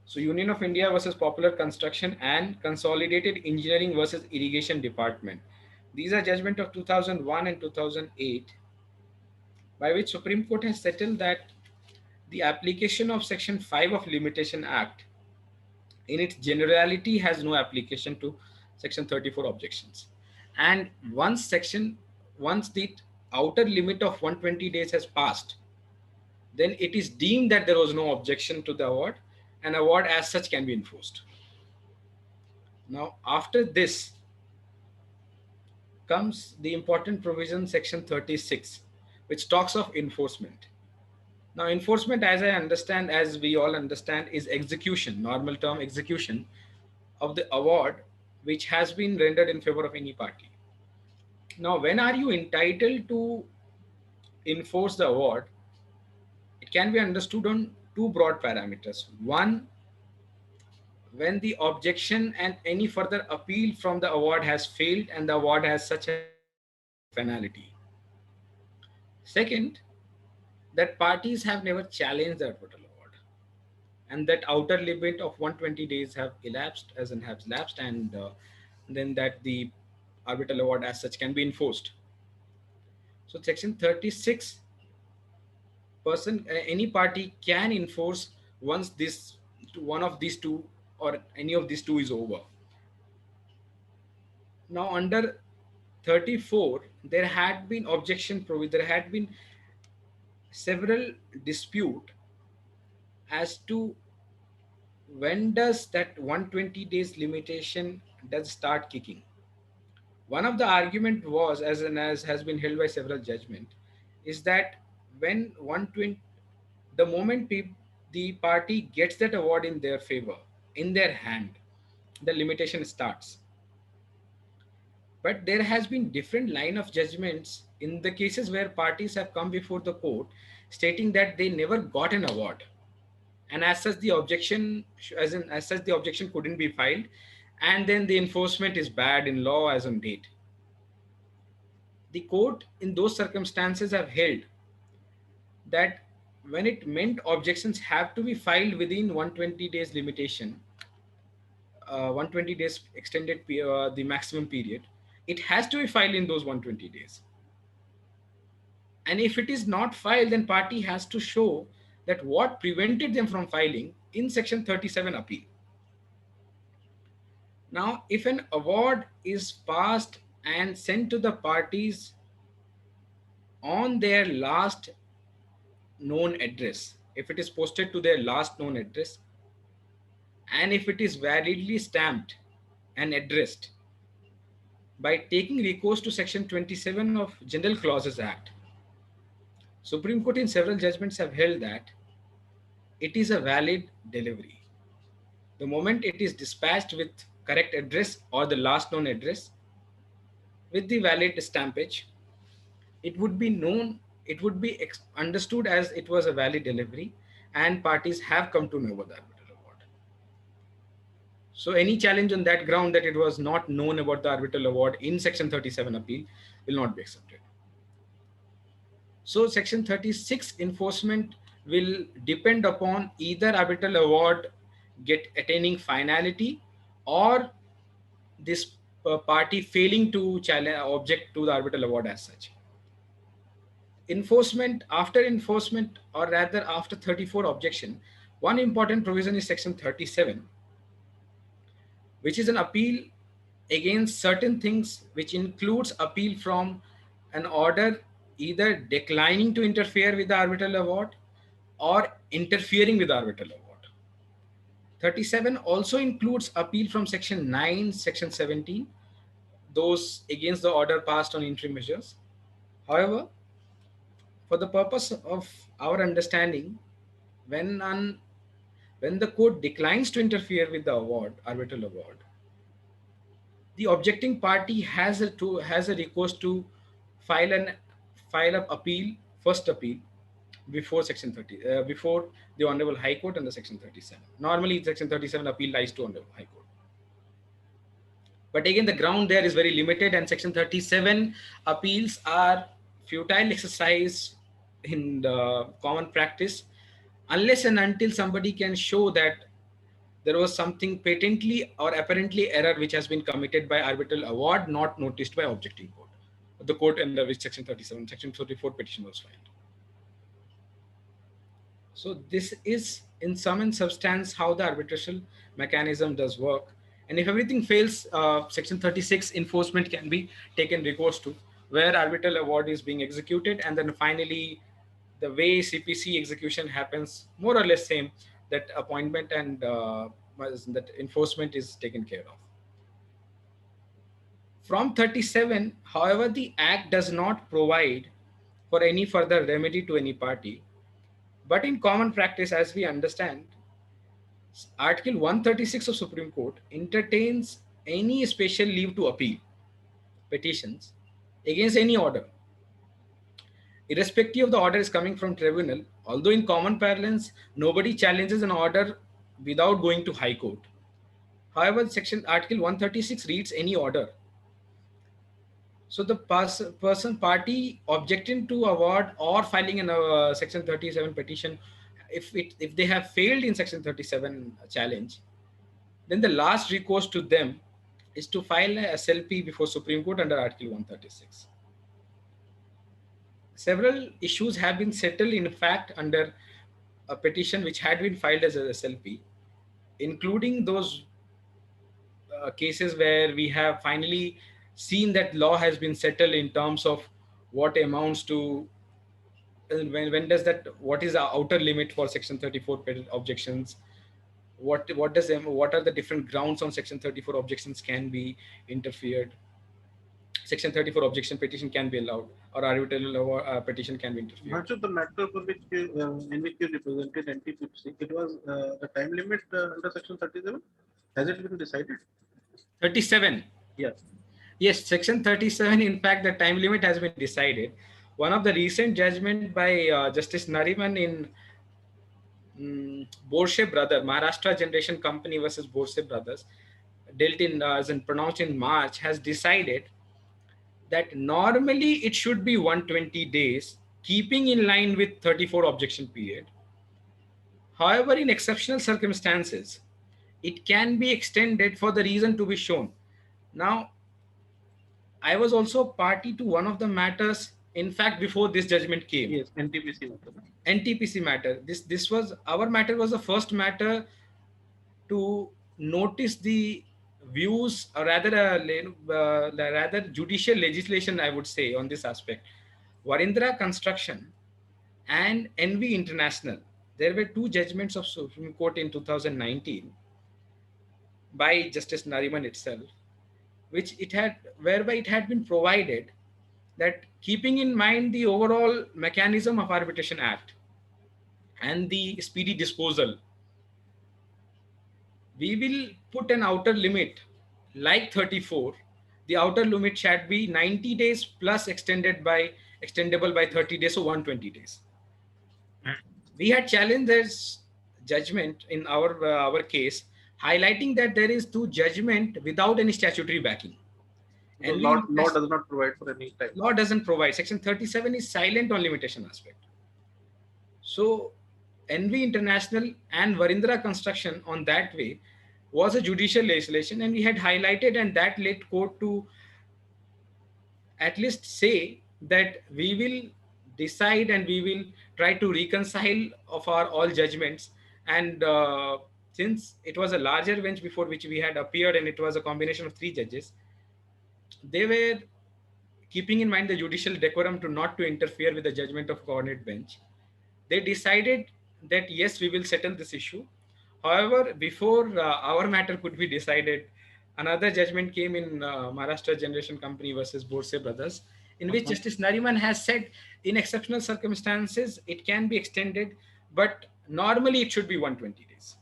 So Union of India versus Popular Construction and Consolidated Engineering versus Irrigation Department. These are judgment of 2001 and 2008, by which Supreme Court has settled that the application of Section 5 of Limitation Act in its generality has no application to Section 34 objections. And once the outer limit of 120 days has passed, then it is deemed that there was no objection to the award, and award as such can be enforced. Now, after this comes the important provision, Section 36, which talks of enforcement. Now, enforcement, as I understand, as we all understand, is execution, normal term execution of the award which has been rendered in favor of any party. Now, when are you entitled to enforce the award? It can be understood on two broad parameters. One, when the objection and any further appeal from the award has failed and the award has such a finality. Second, that parties have never challenged the arbitral award, and that outer limit of 120 days have elapsed, and then that the arbitral award as such can be enforced. So Section 36, any party can enforce once one of these two or any of these two is over. Now under 34, there had been several dispute as to when does that 120 days limitation does start kicking. One of the argument was, as has been held by several judgment, is that when 120, the moment the party gets that award in their favor, in their hand, the limitation starts. But there has been different line of judgments in the cases where parties have come before the court stating that they never got an award, and as such the objection couldn't be filed, and then the enforcement is bad in law as on date. The court in those circumstances have held that when it meant objections have to be filed within 120 days limitation, 120 days extended the maximum period, it has to be filed in those 120 days. And if it is not filed, then party has to show that what prevented them from filing in Section 37 appeal. Now, if an award is passed and sent to the parties on their last known address, if it is posted to their last known address, and if it is validly stamped and addressed by taking recourse to Section 27 of General Clauses Act, Supreme Court in several judgments have held that it is a valid delivery. The moment it is dispatched with correct address or the last known address with the valid stampage, it would be understood as it was a valid delivery, and parties have come to know about the arbitral award. So any challenge on that ground that it was not known about the arbitral award in Section 37 appeal will not be accepted. So Section 36 enforcement will depend upon either arbitral award attaining finality or this party failing to object to the arbitral award as such. After enforcement, or rather after 34 objection, one important provision is Section 37, which is an appeal against certain things, which includes appeal from an order either declining to interfere with the arbitral award or interfering with the arbitral award. 37 also includes appeal from Section 9, Section 17, those against the order passed on interim measures. However, for the purpose of our understanding, when the court declines to interfere with the arbitral award, the objecting party has a recourse to file an first appeal before Section 30, before the Honorable High Court under Section 37. Normally, Section 37 appeal lies to Honorable High Court. But again, the ground there is very limited, and Section 37 appeals are futile exercise in the common practice, unless and until somebody can show that there was something patently or apparently error which has been committed by arbitral award not noticed by objecting court, the court under which Section 34 petition was filed. So this is in sum and substance how the arbitration mechanism does work. And if everything fails, Section 36 enforcement can be taken recourse to, where arbitral award is being executed, and then finally the way CPC execution happens, more or less same, that appointment and that enforcement is taken care of. From 37, however, the Act does not provide for any further remedy to any party. But in common practice, as we understand, Article 136 of Supreme Court entertains any special leave to appeal petitions against any order, irrespective of the order is coming from tribunal. Although in common parlance, nobody challenges an order without going to High Court. However, Section Article 136 reads any order. So the person party objecting to award or filing an Section 37 petition, if they have failed in Section 37 challenge, then the last recourse to them is to file a SLP before Supreme Court under Article 136. Several issues have been settled, in fact, under a petition which had been filed as a SLP, including those cases where we have finally seen that law has been settled in terms of what amounts to when does that, what is the outer limit for Section 34 objections, what are the different grounds on Section 34 objections can be interfered, Section 34 objection petition can be allowed, or arbitral petition can be interfered. Much of the matter for which you, in which you represented NTPC, it was the time limit under Section 37. Has it been decided? 37. Yes. Yes, Section 37. In fact, the time limit has been decided. One of the recent judgment by Justice Nariman in Borse Brother, Maharashtra Generation Company versus Borse Brothers, dealt in as in pronounced in March, has decided that normally it should be 120 days, keeping in line with 34 objection period. However, in exceptional circumstances, it can be extended for the reason to be shown. Now, I was also party to one of the matters, in fact, before this judgment came. Yes, NTPC matter. NTPC matter. This was, our matter was the first matter to notice the views, or rather judicial legislation, I would say, on this aspect. Varindra Construction and NV International. There were two judgments of Supreme Court in 2019 by Justice Nariman itself, which it had, whereby it had been provided that keeping in mind the overall mechanism of Arbitration Act and the speedy disposal, we will put an outer limit like 34. The outer limit should be 90 days plus extendable by 30 days, so 120 days. We had challenged this judgment in our case, highlighting that there is two judgment without any statutory backing. So law does not provide for any time. Law doesn't provide. Section 37 is silent on limitation aspect. So NV International and Varindra Construction on that way was a judicial legislation, and we had highlighted, and that led court to at least say that we will decide and we will try to reconcile of our all judgments. And since it was a larger bench before which we had appeared, and it was a combination of 3 judges, they were keeping in mind the judicial decorum to not to interfere with the judgment of coordinate bench. They decided that yes, we will settle this issue. However, before our matter could be decided, another judgment came in Maharashtra Generation Company versus Borse Brothers, in which Justice Nariman has said in exceptional circumstances it can be extended, but normally it should be 120 days.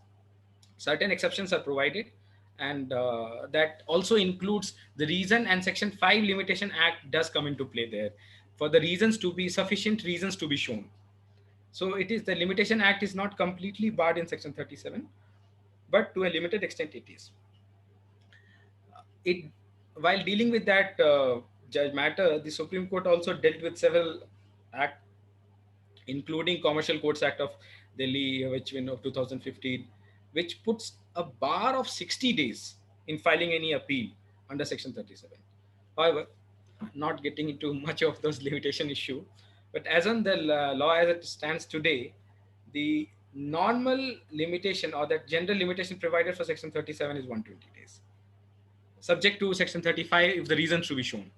Certain exceptions are provided, and that also includes the reason, and Section 5 Limitation Act does come into play there for the reasons to be sufficient reasons to be shown. So it is, the Limitation Act is not completely barred in Section 37, but to a limited extent it is. While dealing with that judge matter, the Supreme Court also dealt with several acts, including Commercial Courts Act of Delhi, which of 2015, which puts a bar of 60 days in filing any appeal under Section 37. However, not getting into much of those limitation issue, but as on the law as it stands today, the normal limitation or that general limitation provided for section 37 is 120 days, subject to section 35 if the reasons to be shown.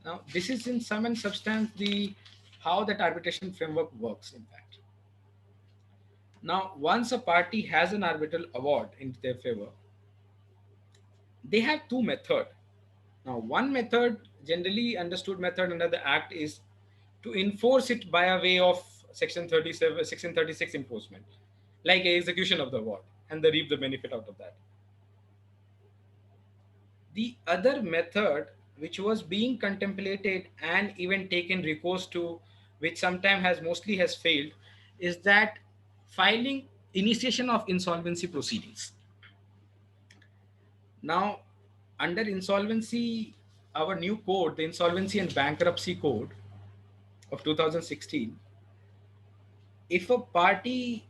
Now, this is in sum and substance the how that arbitration framework works, in fact. Now, once a party has an arbitral award in their favor, they have two methods. Now, one method, generally understood method under the Act, is to enforce it by a way of Section 37, Section 36 enforcement, like execution of the award, and they reap the benefit out of that. The other method, which was being contemplated and even taken recourse to, which sometimes has mostly has failed, is that filing initiation of insolvency proceedings. Now, under insolvency, our new code, the Insolvency and Bankruptcy Code of 2016, if a party,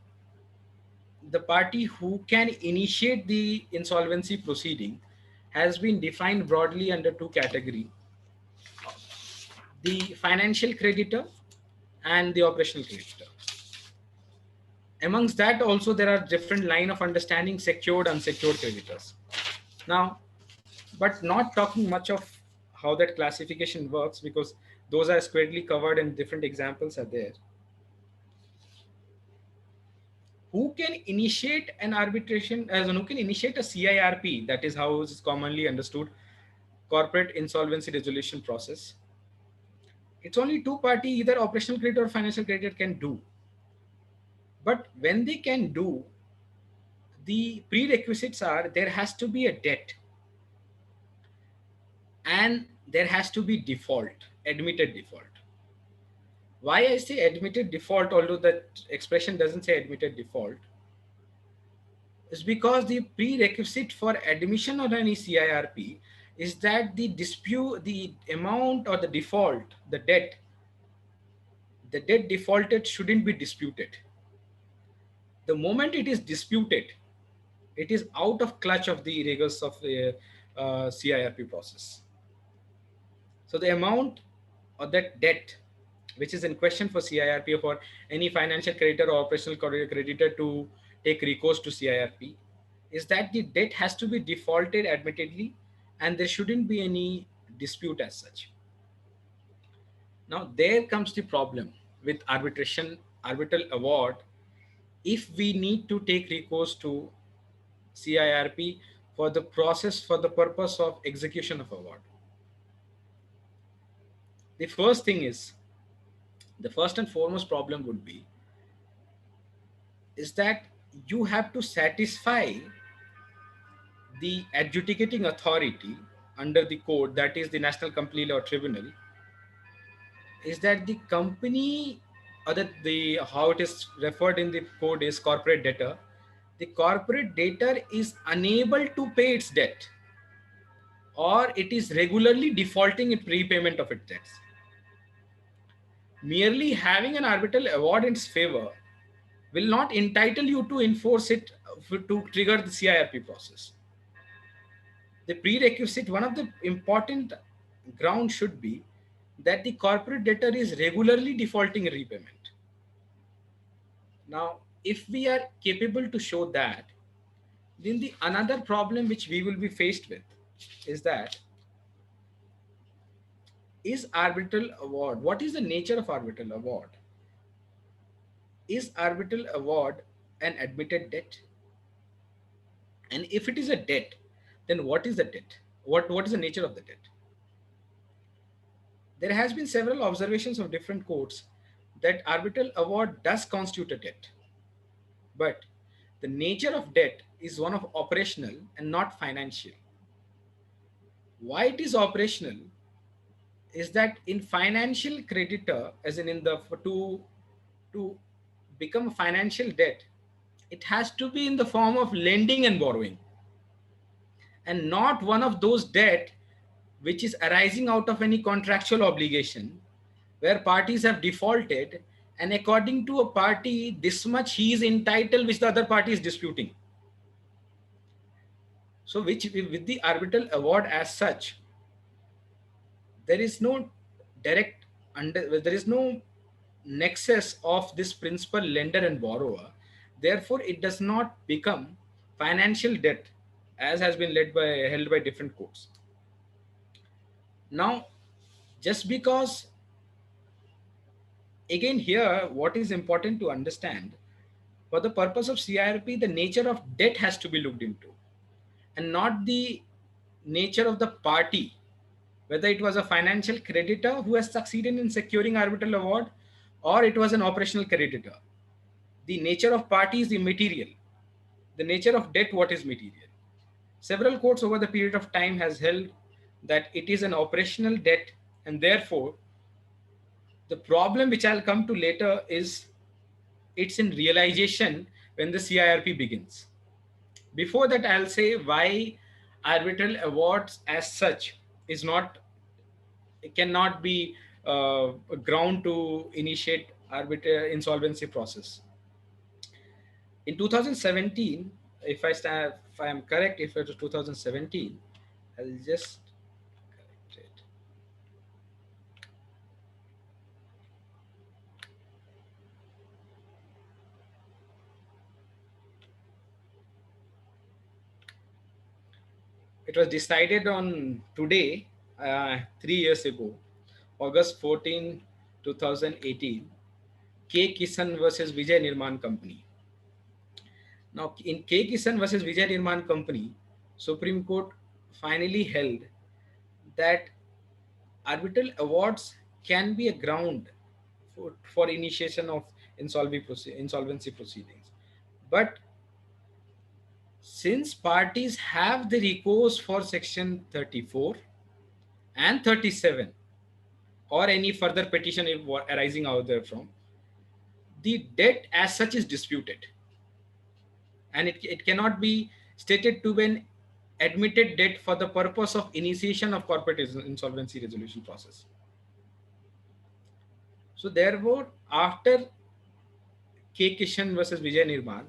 the party who can initiate the insolvency proceeding has been defined broadly under two categories: the financial creditor and the operational creditor. Amongst that also there are different line of understanding, secured, unsecured creditors. Now, but not talking much of how that classification works, because those are squarely covered and different examples are there. Who can initiate an arbitration, as who can initiate a CIRP, that is how it is commonly understood, corporate insolvency resolution process. It's only two party, either operational creditor or financial creditor can do. But when they can do, the prerequisites are there has to be a debt and there has to be default, admitted default. Why I say admitted default, although that expression doesn't say admitted default, is because the prerequisite for admission of any CIRP is that the dispute, the amount or the default, the debt defaulted shouldn't be disputed. The moment it is disputed, it is out of clutch of the rigors of the CIRP process. So the amount of that debt which is in question for CIRP, for any financial creditor or operational creditor to take recourse to CIRP, is that the debt has to be defaulted admittedly and there shouldn't be any dispute as such. Now there comes the problem with arbitral award. If we need to take recourse to CIRP for the process, for the purpose of execution of award, the first thing is, the first and foremost problem would be is that you have to satisfy the adjudicating authority under the code, that is the National Company Law Tribunal, is that the company, or that the how it is referred in the code is corporate debtor, the corporate debtor is unable to pay its debt or it is regularly defaulting in prepayment of its debts. Merely having an arbitral award in its favor will not entitle you to enforce it to trigger the CIRP process. The prerequisite, one of the important grounds should be that the corporate debtor is regularly defaulting in repayment. Now, if we are capable to show that, then the another problem which we will be faced with is that is arbitral award, what is the nature of arbitral award? Is arbitral award an admitted debt? And if it is a debt, then what is the debt? What is the nature of the debt? There has been several observations of different courts that arbitral award does constitute a debt. But the nature of debt is one of operational and not financial. Why it is operational is that in financial creditor, as in the to become a financial debt, it has to be in the form of lending and borrowing, and not one of those debt which is arising out of any contractual obligation where parties have defaulted and according to a party this much he is entitled which the other party is disputing. So which with the arbitral award as such, there is no direct there is no nexus of this principal, lender, and borrower. Therefore, it does not become financial debt, as has been held by different courts. Now, just because, again, here, what is important to understand, for the purpose of CIRP, the nature of debt has to be looked into, and not the nature of the party, whether it was a financial creditor who has succeeded in securing arbitral award, or it was an operational creditor. The nature of party is immaterial. The nature of debt, what is material? Several courts over the period of time has held that it is an operational debt, and therefore the problem which I'll come to later is it's in realization when the CIRP begins. Before that, I'll say why arbitral awards as such is not, it cannot be a ground to initiate arbitral insolvency process. In 2017, if I am correct, if it was 2017, I'll just correct it. It was decided on today, 3 years ago, August 14, 2018, K. Kisan versus Vijay Nirman Company. Now, in K. Kisan versus Vijay Nirman Company, Supreme Court finally held that arbitral awards can be a ground for initiation of insolvency proceedings. But since parties have the recourse for Section 34 and 37 or any further petition arising out therefrom, the debt as such is disputed, and it cannot be stated to be an admitted debt for the purpose of initiation of corporate insolvency resolution process. So therefore, after K. Kishan versus Vijay Nirman,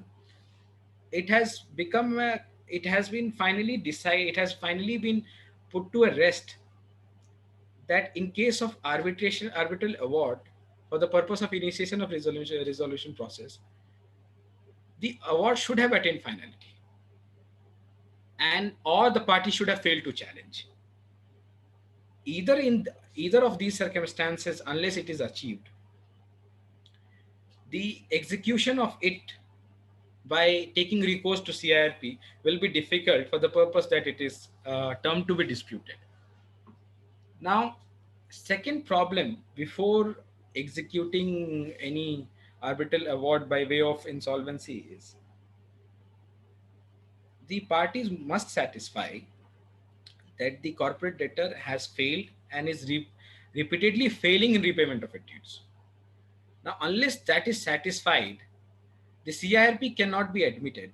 it has become it has been finally decided, it has finally been put to a rest that in case of arbitral award for the purpose of initiation of resolution process, the award should have attained finality, and or the party should have failed to challenge. Either of these circumstances, unless it is achieved, the execution of it by taking recourse to CIRP will be difficult for the purpose that it is termed to be disputed. Now, second problem before executing any arbitral award by way of insolvency is the parties must satisfy that the corporate debtor has failed and is repeatedly failing in repayment of its dues. Now, unless that is satisfied, the CIRP cannot be admitted,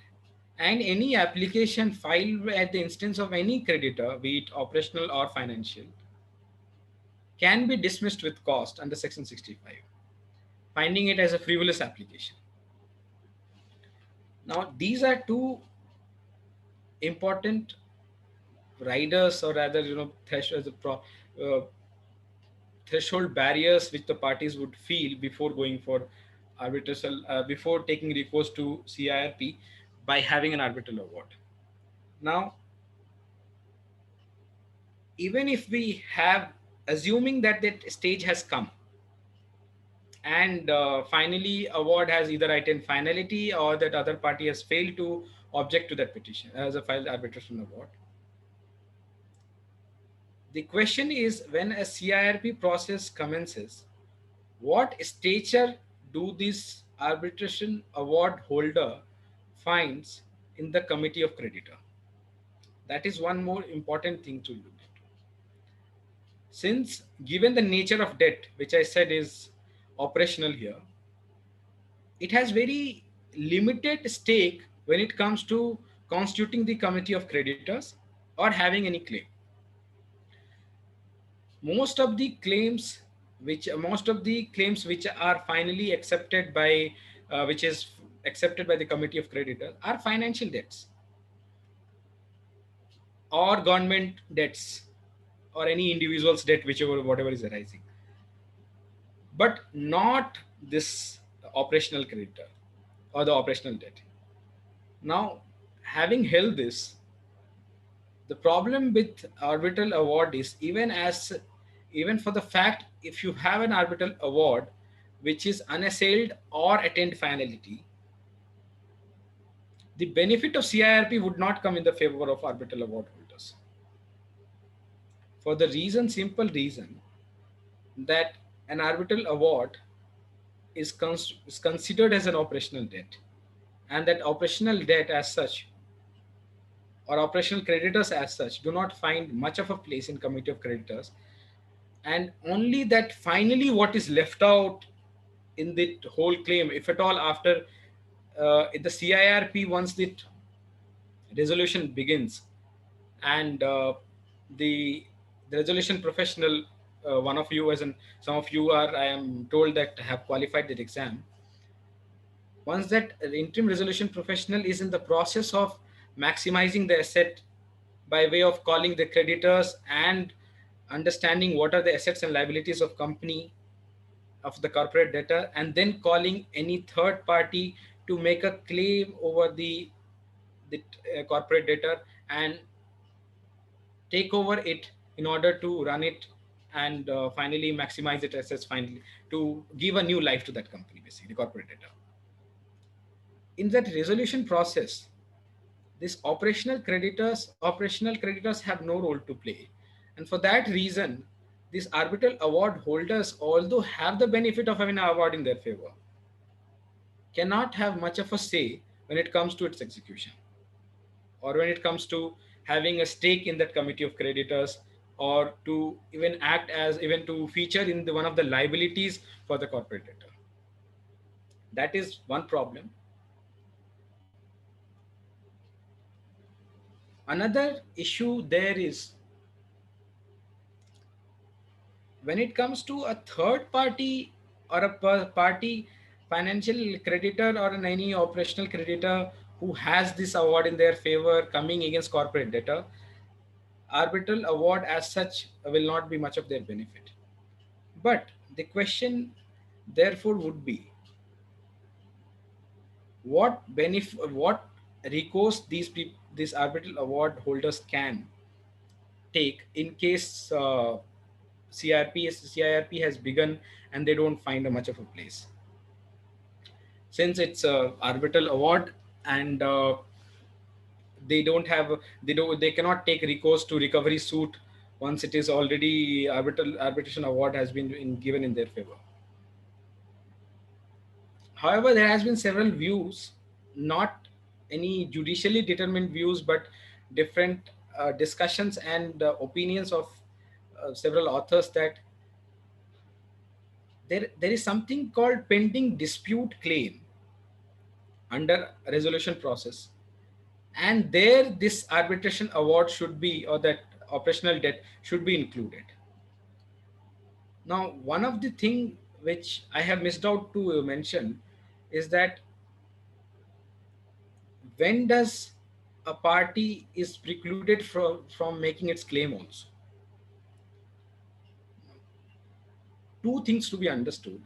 and any application filed at the instance of any creditor, be it operational or financial, can be dismissed with cost under Section 65, finding it as a frivolous application. Now, these are two important riders, or rather, threshold barriers which the parties would feel before going for arbitral, before taking recourse to CIRP by having an arbitral award. Now, even if we have, assuming that that stage has come, and finally award has either attained finality or that other party has failed to object to that petition as a filed arbitration award, the question is, when a CIRP process commences, what stature do this arbitration award holder finds in the committee of creditor? That is one more important thing to look into. Since given the nature of debt, which I said is operational here, it has very limited stake when it comes to constituting the committee of creditors or having any claim. Most of the claims which are finally accepted by which is accepted by the committee of creditors are financial debts or government debts or any individual's debt, whatever is arising, but not this operational creditor or the operational debt. Now, having held this, the problem with arbitral award is even for the fact if you have an arbitral award which is unassailed or attained finality, the benefit of CIRP would not come in the favor of arbitral award holders. For the simple reason that an arbitral award is considered as an operational debt, and that operational debt as such or operational creditors as such do not find much of a place in committee of creditors, and only that finally what is left out in the whole claim, if at all, after the CIRP, once the resolution begins and the resolution professional, one of you as in some of you are, I am told, that have qualified that exam. Once that interim resolution professional is in the process of maximizing the asset by way of calling the creditors and understanding what are the assets and liabilities of company, of the corporate debtor, and then calling any third party to make a claim over the corporate debtor and take over it in order to run it and finally maximize its assets, finally to give a new life to that company, basically the corporate debtor. In that resolution process, this operational creditors have no role to play, and for that reason these arbitral award holders, although have the benefit of having an award in their favor, cannot have much of a say when it comes to its execution, or when it comes to having a stake in that committee of creditors, or to even act as, even to feature in one of the liabilities for the corporate debtor. That is one problem. Another issue there is when it comes to a third party or a party financial creditor or any operational creditor who has this award in their favor coming against corporate debtor, arbitral award as such will not be much of their benefit. But the question therefore would be, what recourse these arbitral award holders can take in case CIRP has begun and they don't find a much of a place. Since it's a arbitral award and they cannot take recourse to recovery suit once it is already arbitration award has been given in their favor. However, there has been several views, not any judicially determined views, but different discussions and opinions of several authors, that there is something called pending dispute claim under resolution process, and there this arbitration award should be, or that operational debt should be included. Now, one of the thing which I have missed out to mention is that when does a party is precluded from making its claim also. Two things to be understood.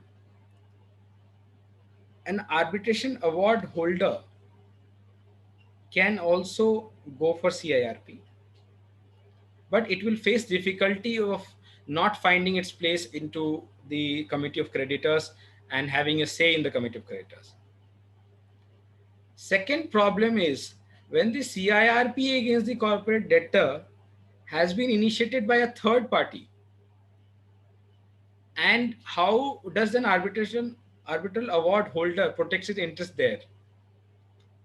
An arbitration award holder can also go for CIRP, but it will face difficulty of not finding its place into the committee of creditors and having a say in the committee of creditors. Second problem is when the CIRP against the corporate debtor has been initiated by a third party, and how does an arbitral award holder protects its interest there?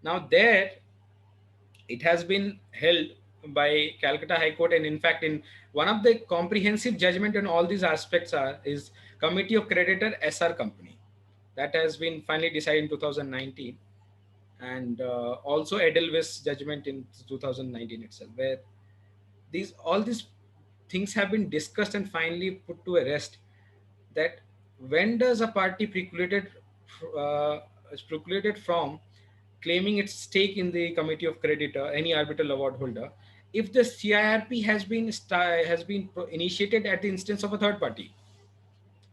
Now there it has been held by Calcutta High Court, and in fact in one of the comprehensive judgment on all these aspects is Committee of Creditor SR Company, that has been finally decided in 2019, and also Edelweiss judgment in 2019 itself, where all these things have been discussed and finally put to a rest, that when does a party is precluded from claiming its stake in the committee of creditor, any arbitral award holder, if the CIRP has been initiated at the instance of a third party.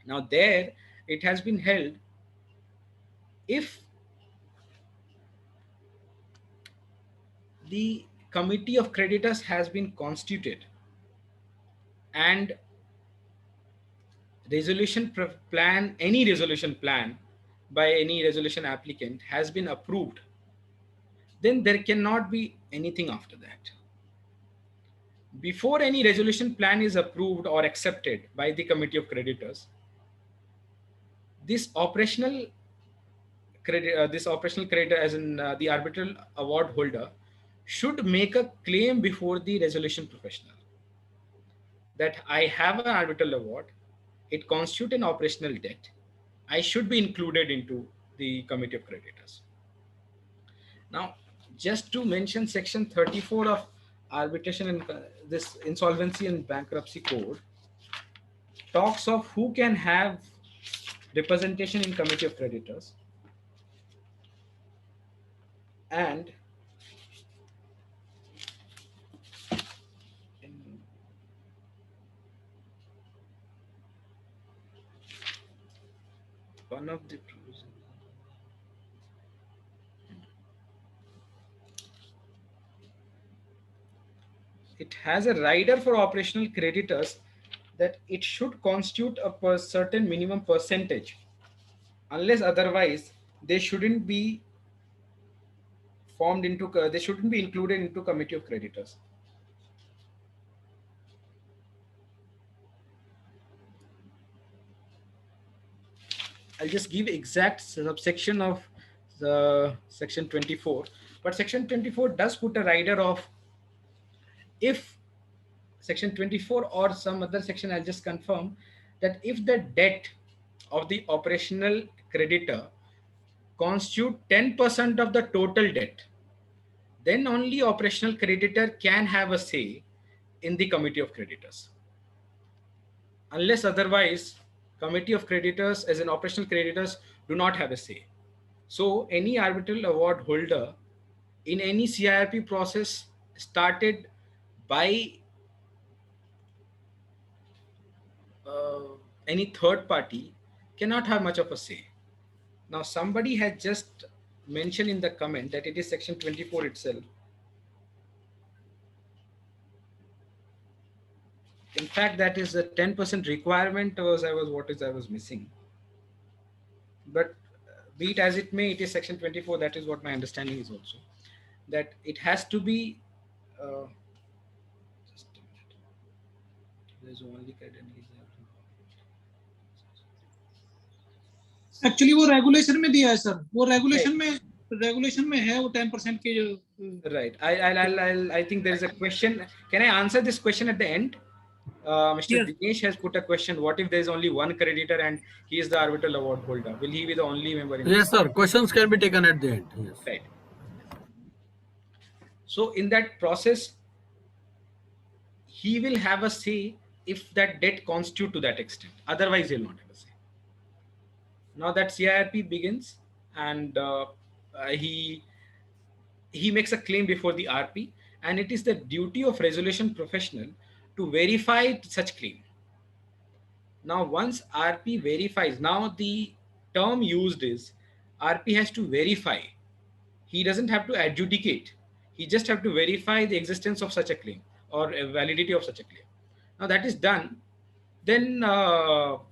Now there it has been held if the committee of creditors has been constituted and any resolution plan by any resolution applicant has been approved, then there cannot be anything after that. Before any resolution plan is approved or accepted by the committee of creditors, this operational creditor, as in the arbitral award holder, should make a claim before the resolution professional that I have an arbitral award, it constitutes an operational debt, I should be included into the committee of creditors. Now, just to mention section 34 of arbitration and this insolvency and bankruptcy code talks of who can have representation in committee of creditors, and one of the provisions, it has a rider for operational creditors that it should constitute a certain minimum percentage. Unless otherwise, they shouldn't be they shouldn't be included into committee of creditors. I'll just give exact subsection of the section 24, but section 24 does put a rider of, if section 24 or some other section, I'll just confirm that if the debt of the operational creditor constitute 10% of the total debt, then only operational creditor can have a say in the committee of creditors. Unless otherwise, committee of creditors as an operational creditors do not have a say. So any arbitral award holder in any CIRP process started by any third party cannot have much of a say. Now somebody had just mentioned in the comment that it is section 24 itself. In fact, that is a 10% requirement I was missing. But be it as it may, it is section 24. That is what my understanding is also. That it has to be, just a minute. There's only actually वो regulation में दिया है sir, वो regulation में है वो 10% के जो right. I think there is a question. Can I answer this question at the end? Mr. Yes. Dinesh has put a question. What if there is only one creditor and he is the arbitral award holder? Will he be the only member in Yes, sir. Questions can be taken at the end. Yes. Right. So in that process, he will have a say if that debt constitute to that extent. Otherwise, he'll not have a say. Now that CIRP begins and he makes a claim before the RP, and it is the duty of resolution professional to verify such claim. Now, once RP verifies, now the term used is RP has to verify. He doesn't have to adjudicate. He just have to verify the existence of such a claim or a validity of such a claim. Now that is done, then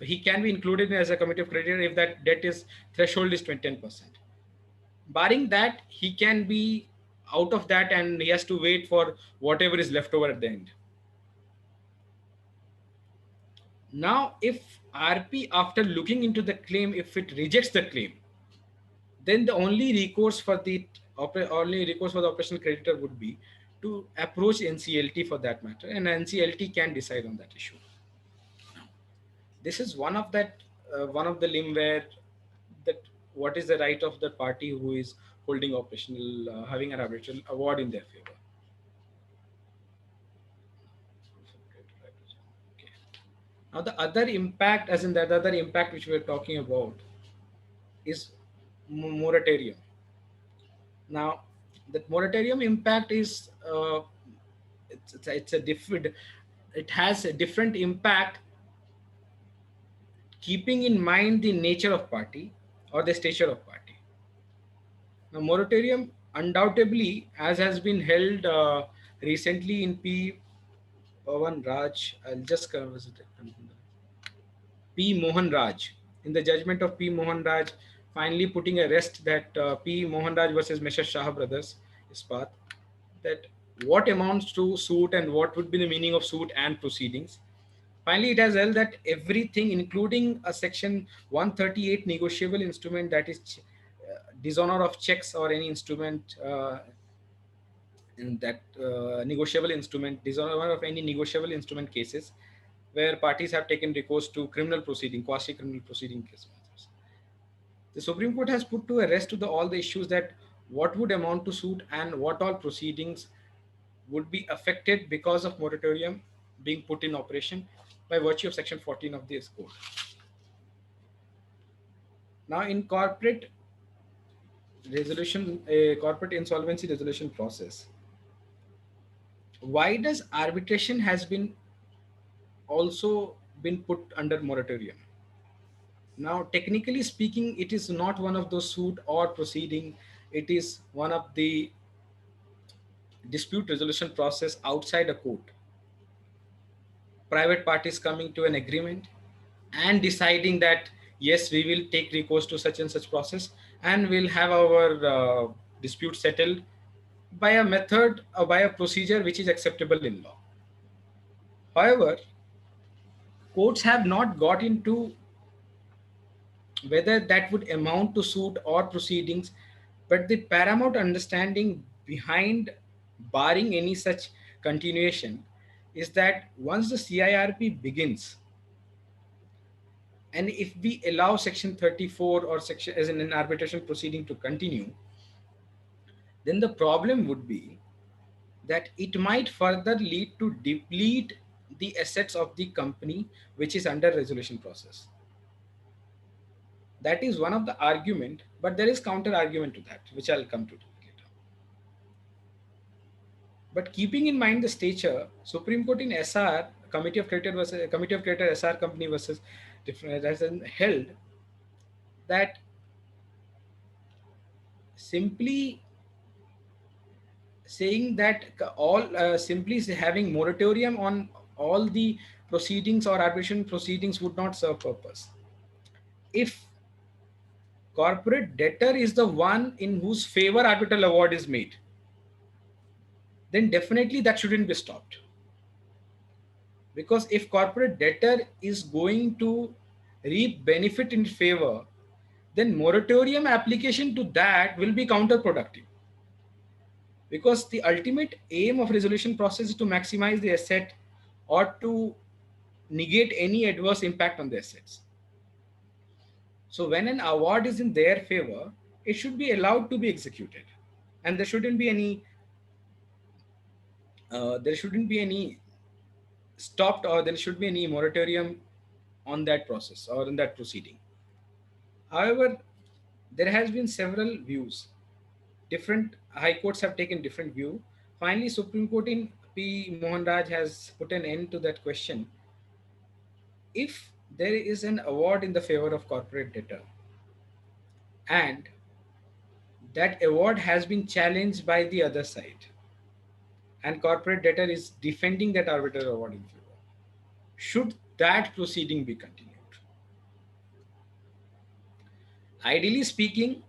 he can be included as a committee of creditor if that debt is threshold is 10%. Barring that, he can be out of that and he has to wait for whatever is left over at the end. Now, if RP, after looking into the claim, if it rejects the claim, then the only recourse for the operational creditor would be to approach NCLT for that matter, and NCLT can decide on that issue. This is one of the limb where that what is the right of the party who is holding operational, having an arbitral award in their favor. Okay. Now the other impact, as in that other impact which we are talking about, is moratorium. Now that moratorium impact is it has a different impact keeping in mind the nature of party or the stature of party. Now, moratorium undoubtedly, as has been held recently in P. Pavan Raj, I'll just cover it. P. Mohan Raj, in the judgment of P. Mohan Raj, finally putting a rest that P. Mohan Raj versus Messrs. Shah Brothers, Ispat, that what amounts to suit and what would be the meaning of suit and proceedings. Finally, it has held that everything, including a section 138 negotiable instrument, that is dishonor of checks or any instrument in that negotiable instrument, dishonor of any negotiable instrument cases where parties have taken recourse to criminal proceeding, quasi-criminal proceeding case matters. The Supreme Court has put to a rest to all the issues that what would amount to suit and what all proceedings would be affected because of moratorium being put in operation by virtue of section 14 of this code. Now, in corporate resolution, a corporate insolvency resolution process, why does arbitration has been also been put under moratorium? Now, technically speaking, it is not one of those suit or proceeding. It is one of the dispute resolution process outside a court. Private parties coming to an agreement and deciding that yes, we will take recourse to such and such process and we'll have our dispute settled by a method or by a procedure which is acceptable in law. However, courts have not got into whether that would amount to suit or proceedings, but the paramount understanding behind barring any such continuation is that once the CIRP begins, and if we allow section 34 or section as in an arbitration proceeding to continue, then the problem would be that it might further lead to deplete the assets of the company which is under resolution process. That is one of the argument, but there is counter argument to that, which I'll come to later. But keeping in mind the stature, Supreme Court in SR, Committee of Creditor SR Company versus has held that simply saying that all simply having moratorium on all the proceedings or arbitration proceedings would not serve purpose. If corporate debtor is the one in whose favor arbitral award is made, then definitely that shouldn't be stopped. Because if corporate debtor is going to reap benefit in favor, then moratorium application to that will be counterproductive. Because the ultimate aim of resolution process is to maximize the asset or to negate any adverse impact on the assets. So when an award is in their favor, it should be allowed to be executed, and there shouldn't be any stopped, or there should be any moratorium on that process or in that proceeding. However, there has been several views. Different high courts have taken different view. Finally, Supreme Court in P. Mohan Raj has put an end to that question. If there is an award in the favor of corporate debtor and that award has been challenged by the other side and corporate debtor is defending that arbitral award in favor, should that proceeding be continued? Ideally speaking,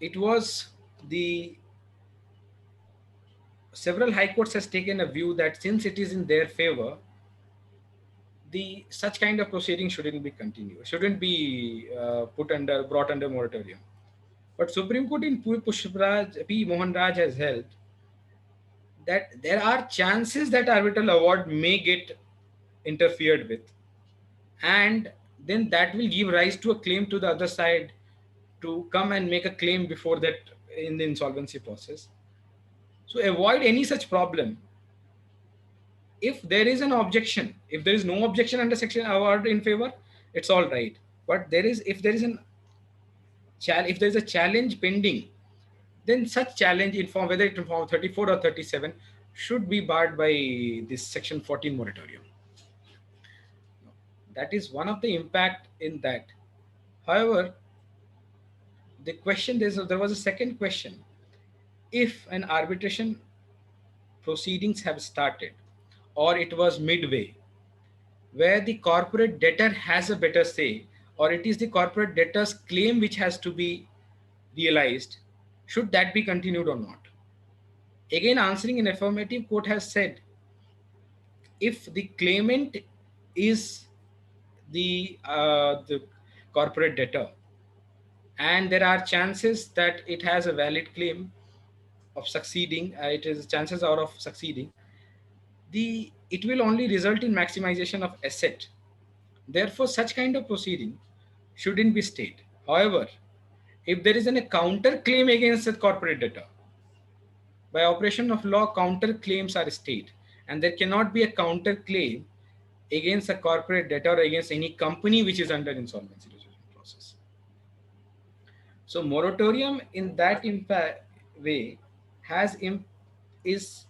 it was the several high courts has taken a view that since it is in their favor, the such kind of proceeding shouldn't be continued, shouldn't be brought under moratorium. But Supreme Court in P. Mohan Raj has held that there are chances that arbitral award may get interfered with, and then that will give rise to a claim to the other side to come and make a claim before that in the insolvency process. So avoid any such problem. If there is an objection, if there is no objection under section award in favor, it's all right. But if there is a challenge pending, then such challenge in form, whether it in form 34 or 37, should be barred by this section 14 moratorium. That is one of the impact in that. However, the question, there was a second question. If an arbitration proceedings have started, or it was midway, where the corporate debtor has a better say, or it is the corporate debtor's claim which has to be realized, should that be continued or not? Again, answering in affirmative, court has said if the claimant is the corporate debtor, and there are chances that it has a valid claim of succeeding, it is chances are of succeeding, it will only result in maximization of asset. Therefore, such kind of proceeding shouldn't be stayed. However, if there is a counter claim against the corporate debtor, by operation of law, counter claims are stayed, and there cannot be a counter claim against a corporate debtor or against any company which is under insolvency resolution process. So, moratorium in that way has is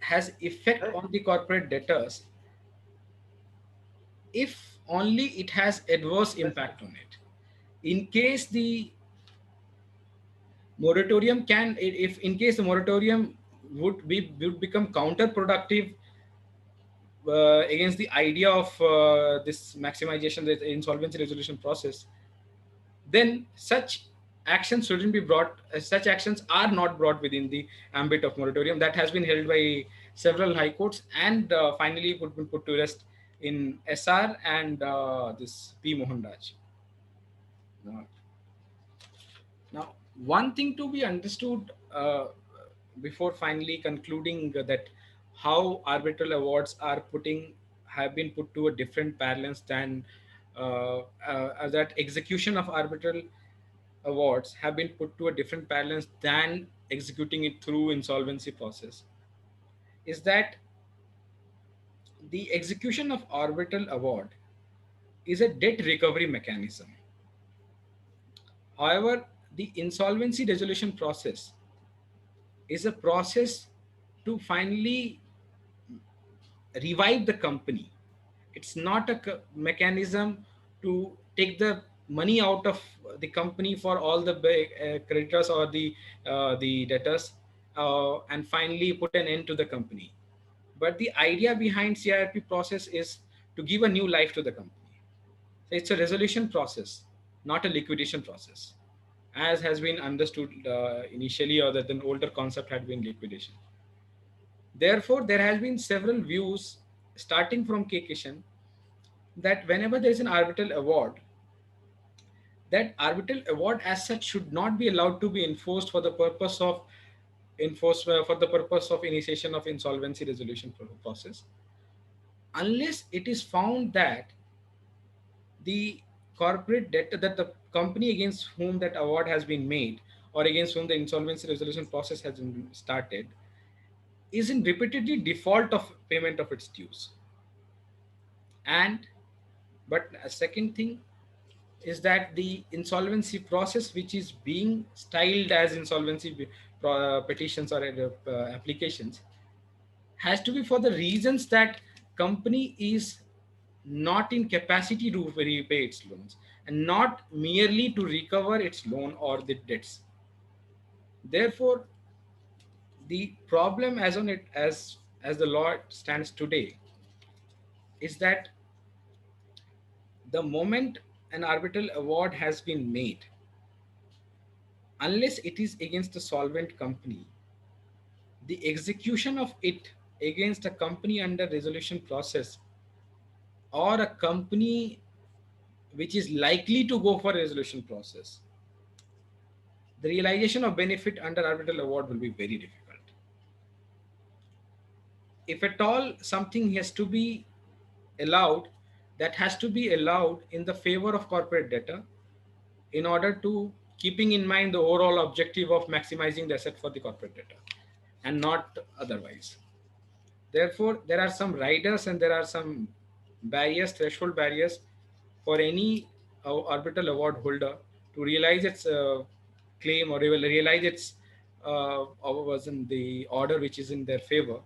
has effect on the corporate debtors if only it has adverse impact on it. In case the moratorium can, if in case the moratorium would become counterproductive against the idea of this maximization, the insolvency resolution process, then such actions shouldn't be brought, such actions are not brought within the ambit of moratorium. That has been held by several high courts, and finally would be put to rest in SR and this P. Mohan Raj. Now, one thing to be understood before finally concluding that how arbitral awards have been put to a different balance than that execution of arbitral awards have been put to a different balance than executing it through insolvency process, is that the execution of arbitral award is a debt recovery mechanism. However, the insolvency resolution process is a process to finally revive the company. It's not a mechanism to take the money out of the company for all the creditors or the debtors and finally put an end to the company. But the idea behind CIRP process is to give a new life to the company. So it's a resolution process, not a liquidation process, as has been understood initially, or that an older concept had been liquidation. Therefore, there has been several views starting from K. Kishan that whenever there is an arbitral award, that arbitral award as such should not be allowed to be enforced for the purpose of initiation of insolvency resolution process, unless it is found that the corporate debt, that the company against whom that award has been made or against whom the insolvency resolution process has been started, is in repeatedly default of payment of its dues. And but a second thing is that the insolvency process, which is being styled as insolvency petitions or applications, has to be for the reasons that company is not in capacity to repay its loans, and not merely to recover its loan or the debts. Therefore, the problem as the law stands today is that the moment an arbitral award has been made, unless it is against a solvent company, the execution of it against a company under resolution process or a company which is likely to go for a resolution process, the realization of benefit under arbitral award will be very difficult. If at all something has to be allowed, that has to be allowed in the favor of corporate debtor, in order to keeping in mind the overall objective of maximizing the asset for the corporate debtor and not otherwise. Therefore, there are some riders and there are some barriers, threshold barriers for any arbitral award holder to realize its claim or realize its was in the order which is in their favor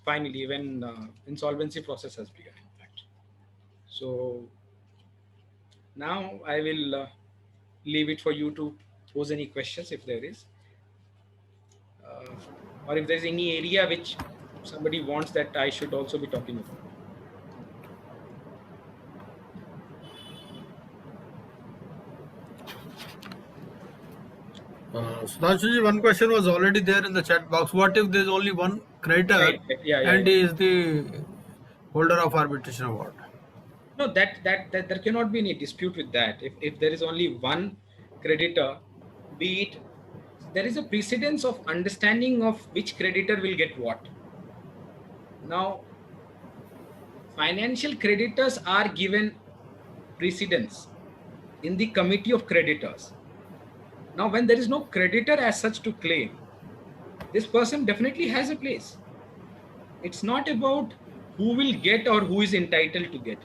finally when insolvency process has begun, in fact. So now I will leave it for you to pose any questions if there is, or if there's any area which somebody wants that I should also be talking about. Sudhanshuji, one question was already there in the chat box. What if there's only one creditor Right. Yeah, and he is the holder of arbitration award? No, that there cannot be any dispute with that. If there is only one creditor, be it, there is a precedence of understanding of which creditor will get what. Now, financial creditors are given precedence in the committee of creditors. Now, when there is no creditor as such to claim, this person definitely has a place. It's not about who will get or who is entitled to get.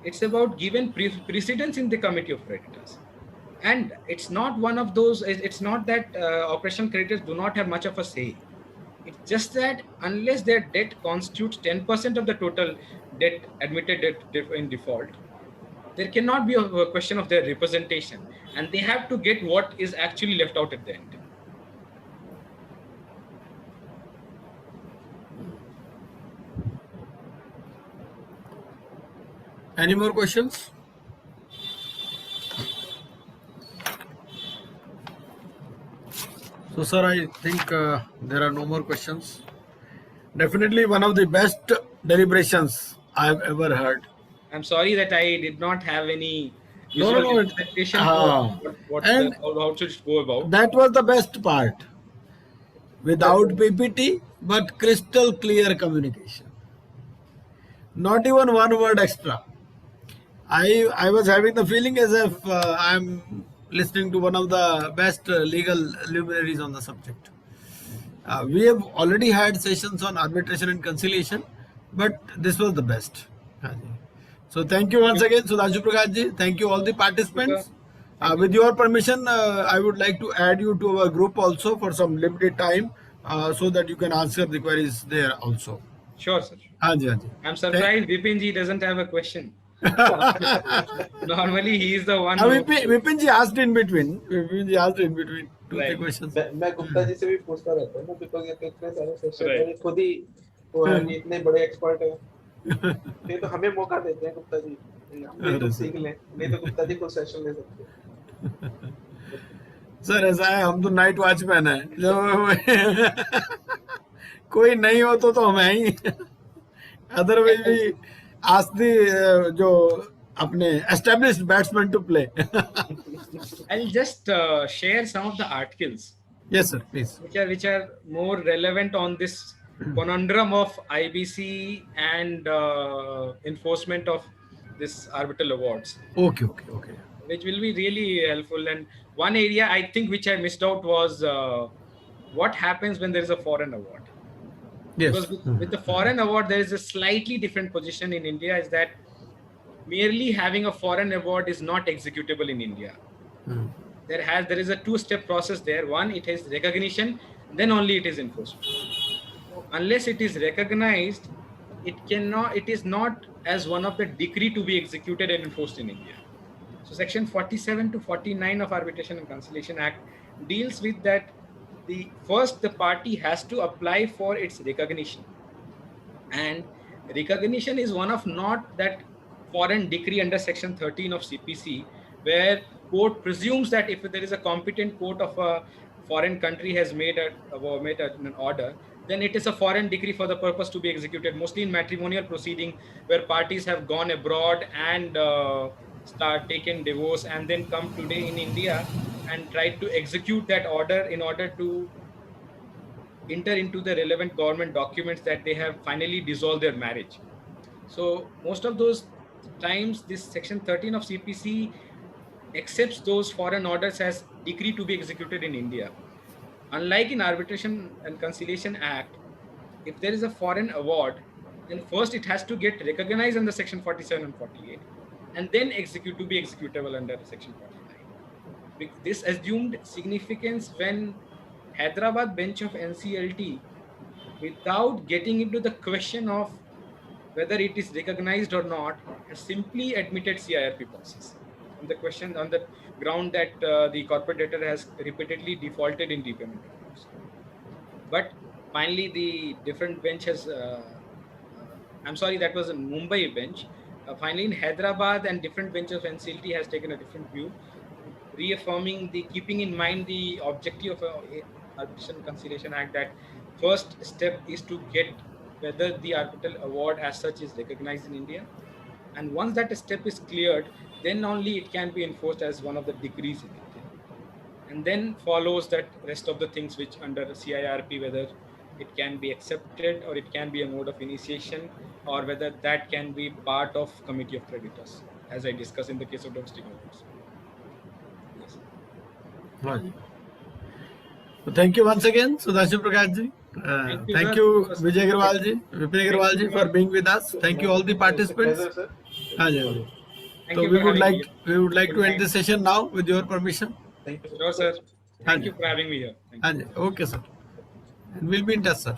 It's about given precedence in the committee of creditors. And it's not one of those, it's not that operational creditors do not have much of a say. It's just that unless their debt constitutes 10% of the total debt, admitted debt in default, there cannot be a question of their representation, and they have to get what is actually left out at the end. Any more questions? So, sir, I think there are no more questions. Definitely one of the best deliberations I've ever heard. I'm sorry that I did not have any No, visual no, no, representation ah. for And how should it go about. that was the best part. Without PPT, but crystal clear communication. Not even one word extra. I was having the feeling as if I'm listening to one of the best legal luminaries on the subject. We have already had sessions on arbitration and conciliation, but this was the best. So thank you once again, Sudhanshu Prakash ji. Thank you all the participants. With your permission, I would like to add you to our group also for some limited time, so that you can answer the queries there also. Sure, sir. Haan ji, haan ji. I'm surprised Vipin ji doesn't have a question. Normally, he is the one. Vipin ji asked in between. Vipin ji asked in between two three Right. questions. मैं गुप्ता जी से भी पूछता रहता हूँ ना, because ये तो इतने सारे सेशन Right. में खुद ही वो है, ये इतने बड़े एक्सपर्ट हैं, ये तो हमें मौका देते हैं गुप्ता जी, हम भी कुछ सीख लें, नहीं तो गुप्ता जी को सेशन ले सकते हैं। सर ऐसा है, हम तो नाइट वॉचमैन है, जब कोई नहीं हो तो हम हैं ही, अदरवाइज भी आस्क द जो अपने established batsmen to play. I'll just share some of the articles Yes, sir, please. which are more relevant on this conundrum of IBC and enforcement of this arbitral awards, Okay. which will be really helpful. And one area I think which I missed out was what happens when there is a foreign award. Yes. Because with the foreign award, there is a slightly different position in India, is that merely having a foreign award is not executable in India. There is a two-step process there. One, it is recognition, then only it is enforcement. Unless it is recognized, it is not as one of the decree to be executed and enforced in India. So section 47 to 49 of Arbitration and Conciliation Act deals with that. The party has to apply for its recognition, and recognition is one of not that foreign decree under section 13 of CPC, where court presumes that if there is a competent court of a foreign country has made an order, then it is a foreign decree for the purpose to be executed, mostly in matrimonial proceeding, where parties have gone abroad and taken divorce and then come today in India and tried to execute that order in order to enter into the relevant government documents that they have finally dissolved their marriage. So most of those times, this section 13 of CPC accepts those foreign orders as decree to be executed in India. Unlike in Arbitration and Conciliation Act, if there is a foreign award, then first it has to get recognized under section 47 and 48, and then to be executable under section 49. This assumed significance when Hyderabad bench of NCLT, without getting into the question of whether it is recognized or not, has simply admitted CIRP process. on the question on the ground that the corporate debtor has repeatedly defaulted in repayment of loans. But finally, the different bench has, I'm sorry, that was a Mumbai bench. Finally, in Hyderabad, and different bench of NCLT has taken a different view, reaffirming keeping in mind the objective of Arbitration and Conciliation Act, that first step is to get whether the arbitral award as such is recognized in India. And once that step is cleared, then only it can be enforced as one of the decrees in India. And then follows that rest of the things which under CIRP, whether it can be accepted or it can be a mode of initiation, or whether that can be part of committee of creditors, as I discussed in the case of domestic awards. Yes. हाँ जी. So thank you once again, Sudhanshu Prakash ji. Thank sir. you, Vijay Agarwal ji, Vipin Agarwal ji, for being with us. Thank you all the participants. हाँ जी, हाँ जी. Thank So you we for would having like me. to end the session now with your permission. Sure, sir. Thank you for having me here. Thank you. हाँ जी. Okay, sir. And we'll be in touch, sir.